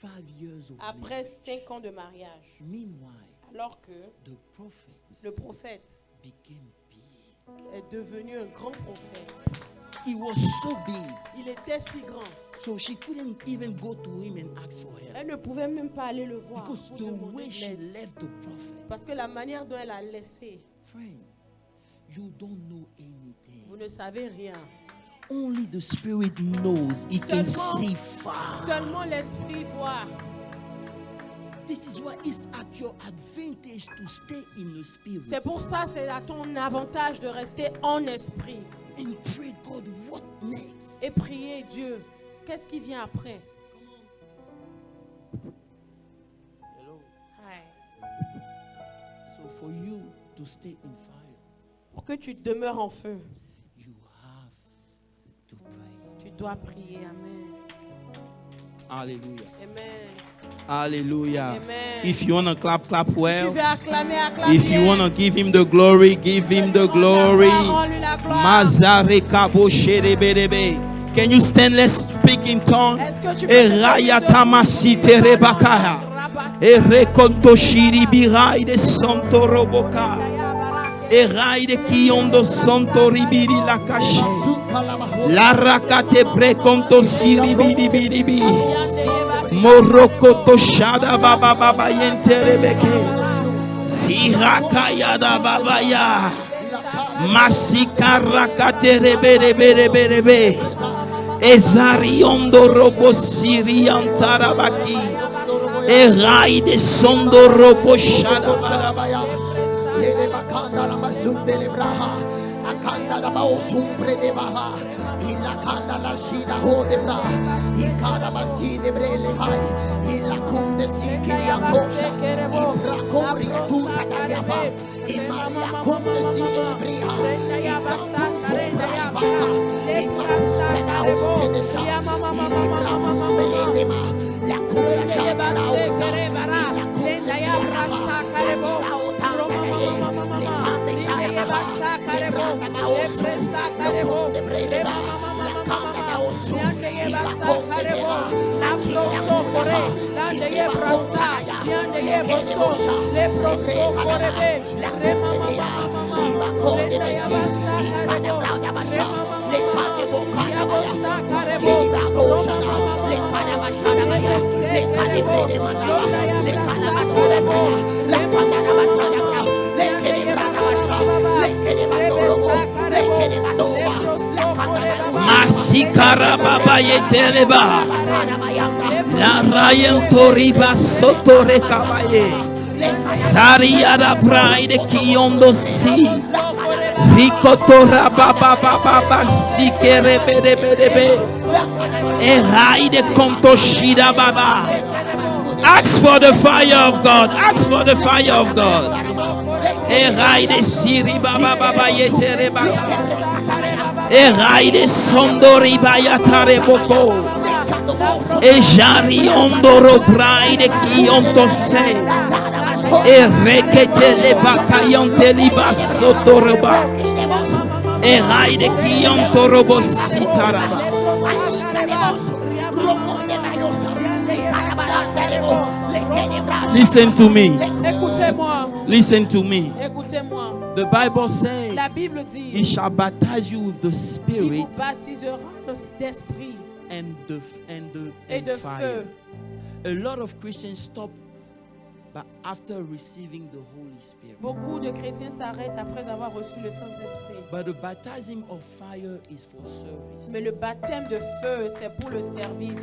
Speaker 2: 5 years of
Speaker 1: après
Speaker 2: marriage.
Speaker 1: 5 ans de mariage.
Speaker 2: Meanwhile,
Speaker 1: Alors que
Speaker 2: the prophet
Speaker 1: le prophète
Speaker 2: became big.
Speaker 1: est devenu un grand prophète.
Speaker 2: it was so big.
Speaker 1: Il était si grand.
Speaker 2: So she couldn't even go to him and ask for help.
Speaker 1: Elle ne pouvait même pas aller le voir.
Speaker 2: Because
Speaker 1: pour
Speaker 2: the
Speaker 1: demander
Speaker 2: way
Speaker 1: de
Speaker 2: she
Speaker 1: l'aide.
Speaker 2: left the prophet.
Speaker 1: Parce que la manière dont elle a laissé,
Speaker 2: Friend, you don't know anything.
Speaker 1: vous ne savez rien.
Speaker 2: Only the Spirit knows. He can
Speaker 1: Seulement-
Speaker 2: see far.
Speaker 1: Seulement l'esprit voit.
Speaker 2: This is why it's at your advantage to stay in the Spirit.
Speaker 1: C'est pour ça, c'est à ton avantage de rester en esprit
Speaker 2: And pray, God, what next?
Speaker 1: et prier Dieu. Qu'est-ce qui vient après?
Speaker 2: Hello.
Speaker 1: Hi.
Speaker 2: So for you to stay in fire,
Speaker 1: Pour que tu demeures en feu,
Speaker 2: you have to pray.
Speaker 1: tu dois prier. Amen.
Speaker 2: Hallelujah.
Speaker 1: Amen.
Speaker 2: Hallelujah.
Speaker 1: Amen.
Speaker 2: If you want to clap, clap
Speaker 1: Tu
Speaker 2: well.
Speaker 1: veux acclamer, acclamer.
Speaker 2: If you want to give him the glory, give him the glory.
Speaker 1: Rends-lui la gloire.
Speaker 2: Mazare kabo sherebelebe. Can you stand? Let's speak in tongue.
Speaker 1: Est-ce que tu peux
Speaker 2: Eraya tamasite rebakaya. Erekonto shiribirai de santo roboka. Erai de kiondo santo ribiri la cache. La rakate brekonto siribiri biribi. Moroko toshada baba baba yenterebeke. Sirakaya da baba ya. Masika rakate rebe. Ezariondo robo siriantarabaki. Erai de sondo robo shada baba.
Speaker 3: Lele makanda la masumbe le braha, akanda la baosumbre de baha, illa kanda la shida ho de bra, ikada basi de brele hai, illa kunde sikiri akosha, ibra kori tuta da yava, imaria kunde si ebriha, ikantu sombra ivaka, imakunde da ho de sha, ibra kunde le dema, la kunde shada da osa, illa kunde
Speaker 2: Masikara baba yeteleba. La rayan toriba sotore kabaye. Sariara pride kiondo si. Rikotora baba baba sikere bebe. Ehaide kontoshida baba. Ask for the fire of God. Ask for the fire of God. Ehaide siri baba baba yetereba. Ehaide sondori bayatare boko. Ejari ondoro pride kionto se. Erekete le bakayante liba sotoroba. Ehaide kionto robo sitaraba. Listen to me.
Speaker 1: Écoutez-moi.
Speaker 2: Listen to me.
Speaker 1: Écoutez-moi.
Speaker 2: The Bible says,
Speaker 1: La Bible dit,
Speaker 2: He shall baptize you with the
Speaker 1: il
Speaker 2: Spirit
Speaker 1: vous baptisera d'esprit
Speaker 2: and
Speaker 1: et de
Speaker 2: fire.
Speaker 1: feu.
Speaker 2: A lot of Christians stop, but after receiving the Holy Spirit.
Speaker 1: Beaucoup de chrétiens s'arrêtent après avoir reçu le Saint-Esprit.
Speaker 2: But the baptism of fire is for service.
Speaker 1: Mais le baptême de feu, c'est pour le service.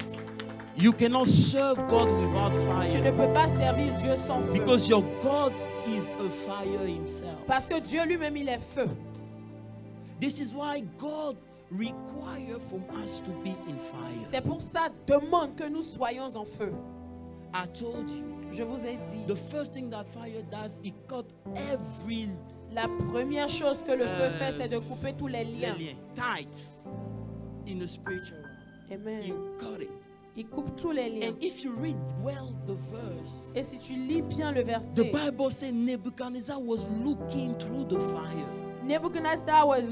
Speaker 2: You cannot serve God without
Speaker 1: Tu ne
Speaker 2: fire
Speaker 1: peux pas servir Dieu sans feu.
Speaker 2: because your God is a fire himself.
Speaker 1: Parce que Dieu lui-même, il est feu.
Speaker 2: This is why God requires from us to be in fire.
Speaker 1: C'est pour ça, demande que nous soyons en feu.
Speaker 2: I told you,
Speaker 1: Je vous ai dit,
Speaker 2: the first thing that fire does, it cut every
Speaker 1: la première chose que le feu fait, c'est de couper tous les liens.
Speaker 2: tight in the spiritual realm.
Speaker 1: Amen.
Speaker 2: You cut it.
Speaker 1: Il coupe tous les liens.
Speaker 2: And if you read well the verse,
Speaker 1: Et si tu lis bien le
Speaker 2: the
Speaker 1: verset,
Speaker 2: Bible says Nebuchadnezzar was looking through the fire.
Speaker 1: Nebuchadnezzar was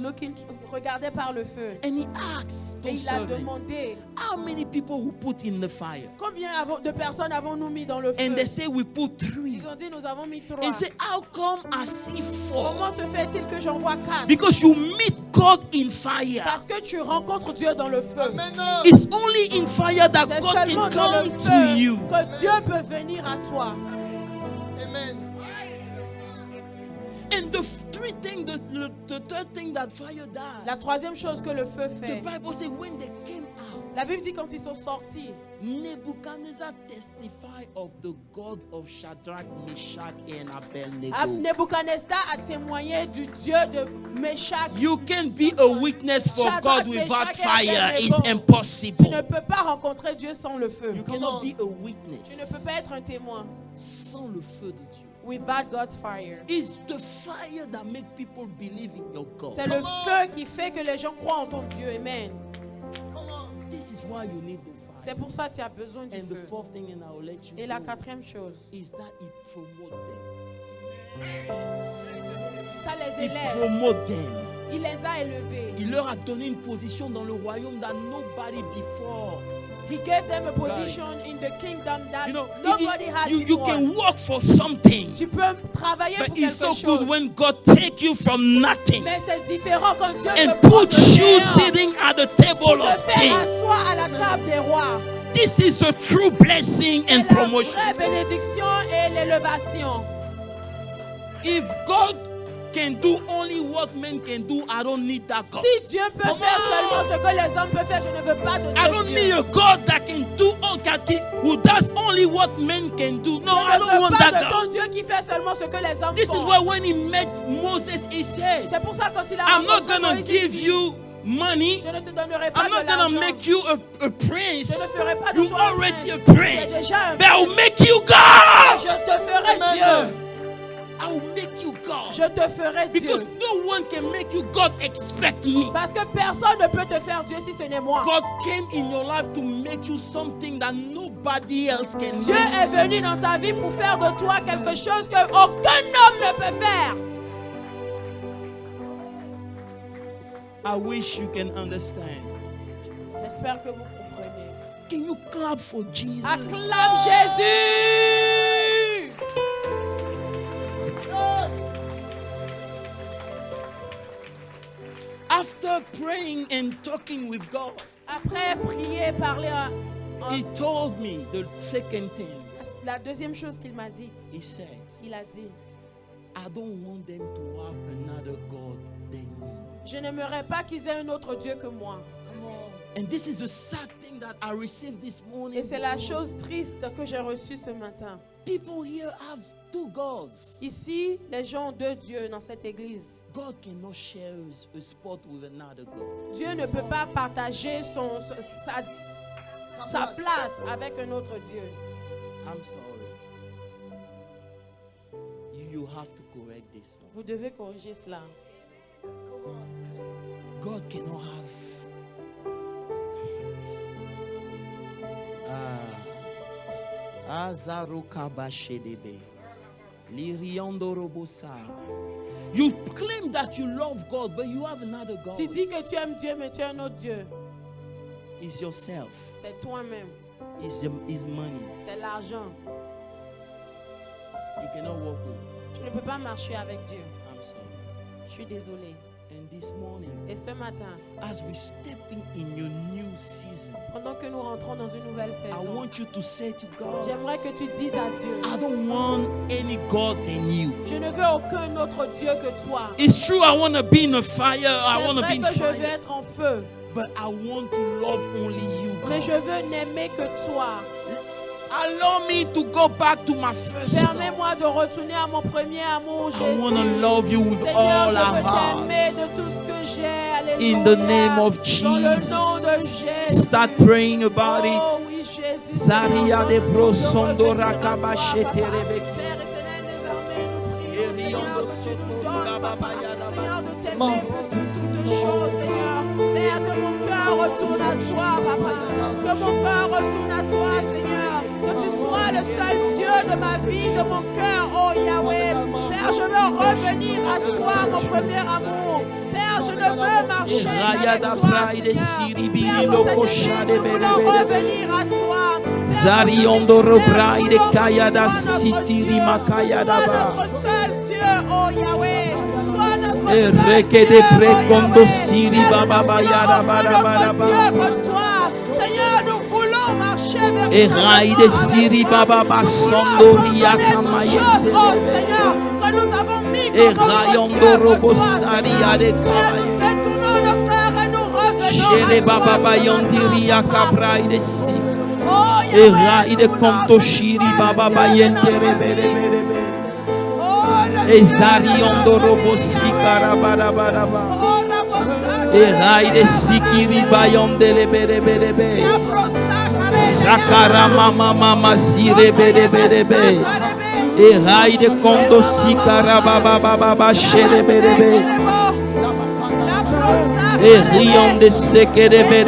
Speaker 1: regardait par le feu.
Speaker 2: And he asked
Speaker 1: Et
Speaker 2: those
Speaker 1: il a
Speaker 2: servants,
Speaker 1: demandé,
Speaker 2: how many people we put in the fire?
Speaker 1: combien de personnes avons-nous mis dans le feu?
Speaker 2: And they say, we put 3.
Speaker 1: Ils ont dit, nous avons mis 3.
Speaker 2: And say, how come I see 4?
Speaker 1: Comment se fait-il que j'en vois 4?
Speaker 2: Because you meet God in fire.
Speaker 1: Parce que tu rencontres Dieu dans le feu.
Speaker 3: Amen.
Speaker 2: It's only in fire that
Speaker 1: C'est
Speaker 2: God
Speaker 1: seulement
Speaker 2: can
Speaker 1: dans le
Speaker 2: come to
Speaker 1: feu
Speaker 2: you.
Speaker 1: que Dieu peut venir à toi.
Speaker 3: Amen.
Speaker 2: And the third thing that fire
Speaker 1: La
Speaker 2: does,
Speaker 1: troisième chose que le feu
Speaker 2: the
Speaker 1: fait,
Speaker 2: Bible says when they came out,
Speaker 1: la Bible dit quand ils sont sortis,
Speaker 2: Nebuchadnezzar testified of the God of Shadrach, Meshach, and Abednego.
Speaker 1: Nebuchadnezzar a témoigné du Dieu de Meshach.
Speaker 2: You can't be a witness for
Speaker 1: Shadrach,
Speaker 2: God without
Speaker 1: Meshach,
Speaker 2: fire.
Speaker 1: and
Speaker 2: It's
Speaker 1: Abednego. Tu
Speaker 2: impossible.
Speaker 1: ne peux pas rencontrer Dieu sans le feu.
Speaker 2: You
Speaker 3: Come
Speaker 2: cannot
Speaker 3: on.
Speaker 2: be a
Speaker 1: Tu ne peux
Speaker 2: witness
Speaker 1: pas être un témoin
Speaker 2: sans le feu de Dieu.
Speaker 1: without God's fire.
Speaker 2: It's the fire that makes people believe in your God.
Speaker 1: C'est le feu qui fait que les gens croient en ton Dieu. Amen.
Speaker 3: Come on.
Speaker 2: This is why you need the
Speaker 1: C'est
Speaker 2: fire.
Speaker 1: pour ça que tu as besoin du
Speaker 2: And the
Speaker 1: feu.
Speaker 2: fourth thing, and I will let you
Speaker 1: Et la
Speaker 2: go,
Speaker 1: quatrième chose,
Speaker 2: is that he promote them.
Speaker 1: ça les
Speaker 2: He
Speaker 1: élève.
Speaker 2: promote them.
Speaker 1: Il les a élevés.
Speaker 2: Il leur a donné une position dans le royaume that nobody before.
Speaker 1: He gave them a position in the kingdom that
Speaker 2: You know,
Speaker 1: nobody had
Speaker 2: you
Speaker 1: before.
Speaker 2: can work for something,
Speaker 1: Tu peux travailler pour
Speaker 2: but
Speaker 1: quelque
Speaker 2: it's so
Speaker 1: chose.
Speaker 2: good when God take you from nothing
Speaker 1: Mais c'est différent quand Dieu
Speaker 2: and
Speaker 1: te prend
Speaker 2: put
Speaker 1: de
Speaker 2: you
Speaker 1: néant,
Speaker 2: sitting at the table
Speaker 1: te
Speaker 2: of
Speaker 1: fait
Speaker 2: kings.
Speaker 1: asseoir à la table des rois.
Speaker 2: This is the true blessing
Speaker 1: C'est
Speaker 2: and
Speaker 1: la
Speaker 2: promotion.
Speaker 1: vraie bénédiction et l'élévation.
Speaker 2: If God can do only what men can do, I don't need that God.
Speaker 1: Si Dieu peut faire seulement ce que les hommes peuvent faire, je ne veux pas de
Speaker 2: I
Speaker 1: ce
Speaker 2: don't
Speaker 1: Dieu.
Speaker 2: need a God that can do all who does only what men can do. No, I
Speaker 1: Je
Speaker 2: don't
Speaker 1: ne veux
Speaker 2: want
Speaker 1: pas
Speaker 2: that
Speaker 1: de
Speaker 2: God.
Speaker 1: ton Dieu qui fait seulement ce que les hommes
Speaker 2: This is
Speaker 1: font.
Speaker 2: why when he met Moses, he said,
Speaker 1: C'est pour ça quand il a
Speaker 2: I'm not
Speaker 1: rencontré
Speaker 2: gonna
Speaker 1: Moïse, il
Speaker 2: give
Speaker 1: dit,
Speaker 2: you money.
Speaker 1: je ne te donnerai pas
Speaker 2: I'm
Speaker 1: de
Speaker 2: not gonna
Speaker 1: l'argent.
Speaker 2: make you a prince.
Speaker 1: Je ne ferai pas de
Speaker 2: You
Speaker 1: toi un
Speaker 2: already a
Speaker 1: prince. Tu es
Speaker 2: prince.
Speaker 1: déjà un
Speaker 2: But I will
Speaker 1: prince.
Speaker 2: make you
Speaker 1: Et
Speaker 2: God.
Speaker 1: je te ferai
Speaker 3: Amen.
Speaker 1: Dieu.
Speaker 2: I will make you God.
Speaker 1: Je te ferai
Speaker 2: Because
Speaker 1: Dieu.
Speaker 2: no one can make you God except me.
Speaker 1: Parce que personne ne peut te faire Dieu si ce n'est moi.
Speaker 2: God came in your life to make you something that nobody else can
Speaker 1: Dieu
Speaker 2: make.
Speaker 1: est venu dans ta vie pour faire de toi quelque chose que aucun homme ne peut faire.
Speaker 2: I wish you can understand.
Speaker 1: J'espère que vous comprenez.
Speaker 2: Can you clap for Jesus?
Speaker 1: Acclame Jésus.
Speaker 2: After praying and talking with God,
Speaker 1: Après prier, parler,
Speaker 2: he told me the second thing.
Speaker 1: la deuxième chose qu'il m'a dite,
Speaker 2: He said,
Speaker 1: il a dit,
Speaker 2: I don't want them to have another God than me.
Speaker 1: je n'aimerais pas qu'ils aient un autre Dieu que moi.
Speaker 3: Come on.
Speaker 2: And this is the sad thing that I received this morning.
Speaker 1: Et c'est la chose triste que j'ai reçue ce matin.
Speaker 2: People here have two gods.
Speaker 1: Ici, les gens ont deux dieux dans cette église.
Speaker 2: God cannot share a spot with another God.
Speaker 1: Dieu ne peut pas partager sa place avec un autre Dieu.
Speaker 2: I'm sorry. You have to correct this one.
Speaker 1: Vous devez corriger cela.
Speaker 2: God cannot have. Azaruka bashedebe. Liriando robosa. You claim that you love God, but you have another God.
Speaker 1: Tu dis que tu aimes Dieu, mais tu as un autre Dieu.
Speaker 2: It's yourself.
Speaker 1: C'est toi-même.
Speaker 2: It's money.
Speaker 1: C'est l'argent.
Speaker 2: You cannot walk with.
Speaker 1: Tu ne peux pas marcher avec Dieu.
Speaker 2: I'm sorry.
Speaker 1: Je suis désolée.
Speaker 2: And this morning,
Speaker 1: Et ce matin,
Speaker 2: as we stepping in your new season,
Speaker 1: pendant que nous rentrons dans une nouvelle
Speaker 2: I
Speaker 1: saison,
Speaker 2: want you to say to God,
Speaker 1: j'aimerais que tu dises à Dieu,
Speaker 2: I don't want any God than you.
Speaker 1: je ne veux aucun autre Dieu que toi.
Speaker 2: It's true, I want to be in the fire. I
Speaker 1: C'est
Speaker 2: want to be
Speaker 1: vrai
Speaker 2: in
Speaker 1: que je veux
Speaker 2: fire.
Speaker 1: être en feu,
Speaker 2: But I want to love only you,
Speaker 1: mais
Speaker 2: God.
Speaker 1: je veux n'aimer que toi.
Speaker 2: Allow me to go back to my first love.
Speaker 1: Permets-moi de retourner à mon premier amour,
Speaker 2: I want to
Speaker 1: Jésus.
Speaker 2: love you with
Speaker 1: Seigneur,
Speaker 2: all
Speaker 1: je
Speaker 2: I
Speaker 1: veux
Speaker 2: have.
Speaker 1: t'aimer de tout ce que j'ai. Alléluia.
Speaker 2: In the name of
Speaker 1: Dans le
Speaker 2: Jesus.
Speaker 1: nom de Jésus.
Speaker 2: Start praying about
Speaker 1: Oh
Speaker 2: it.
Speaker 1: oui, Jésus.
Speaker 2: Zaria
Speaker 1: Seigneur,
Speaker 2: de
Speaker 1: nous
Speaker 2: brosondo
Speaker 1: revenons à toi,
Speaker 2: rakabashete
Speaker 1: Papa.
Speaker 2: rebeki.
Speaker 1: Père éternel des armées, nous prions, Seigneur,
Speaker 2: Eriondo
Speaker 1: que tu nous
Speaker 2: soto
Speaker 1: donnes,
Speaker 2: rugababa
Speaker 1: Papa.
Speaker 2: yadaba.
Speaker 1: Seigneur, de t'aimer plus que toutes choses, Seigneur. Père, que mon cœur retourne à toi, Papa. Que mon cœur retourne à toi, Seigneur. Que tu sois le seul Dieu de ma vie, de mon cœur, oh Yahweh. Père, je veux revenir à toi, mon premier amour. Père, je ne veux marcher qu'avec toi, Seigneur. Père, mon Seigneur, nous voulons revenir à toi.
Speaker 2: Zariondoro braide kayada sitiri makayada ba.
Speaker 1: Sois notre seul Dieu, oh Yahweh. Sois notre seul
Speaker 2: Ereke
Speaker 1: Dieu,
Speaker 2: de
Speaker 1: oh
Speaker 2: prekondo
Speaker 1: Yahweh.
Speaker 2: siri baba ba yada ba da ba da ba.
Speaker 1: Dieu que toi. Seigneur, nous voulons marcher vers toi.
Speaker 2: Eraide siri baba ba sondori akamayente.
Speaker 1: Oh Seigneur, que nous avons mis comme
Speaker 2: Erayondoro
Speaker 1: notre Dieu que toi,
Speaker 2: bosari
Speaker 1: Seigneur.
Speaker 2: ade
Speaker 1: Père,
Speaker 2: kay.
Speaker 1: nous détournons nos cœurs et nous revenons
Speaker 2: Jere
Speaker 1: à toi,
Speaker 2: baba ba
Speaker 1: Seigneur,
Speaker 2: yondiri
Speaker 1: papa.
Speaker 2: akabraide si.
Speaker 1: Oh Yahweh,
Speaker 2: Eraide
Speaker 1: nous
Speaker 2: konto
Speaker 1: voulons
Speaker 2: shiri
Speaker 1: que
Speaker 2: baba
Speaker 1: toi,
Speaker 2: ba
Speaker 1: Dieu de
Speaker 2: yente
Speaker 1: notre
Speaker 2: rebe
Speaker 1: vie.
Speaker 2: rebe rebe.
Speaker 1: Oh, le Dieu de
Speaker 2: Ezariondoro
Speaker 1: notre vie,
Speaker 2: bosi
Speaker 1: Yahweh.
Speaker 2: karabara bara ba.
Speaker 1: Oh, Rabosaka,
Speaker 2: Eraide sikiri bayondele bere bere be. Sakara mama mama sire bere bere be. Eraide kondo sikara baba baba ba shere bere be. Erionde sekere bere.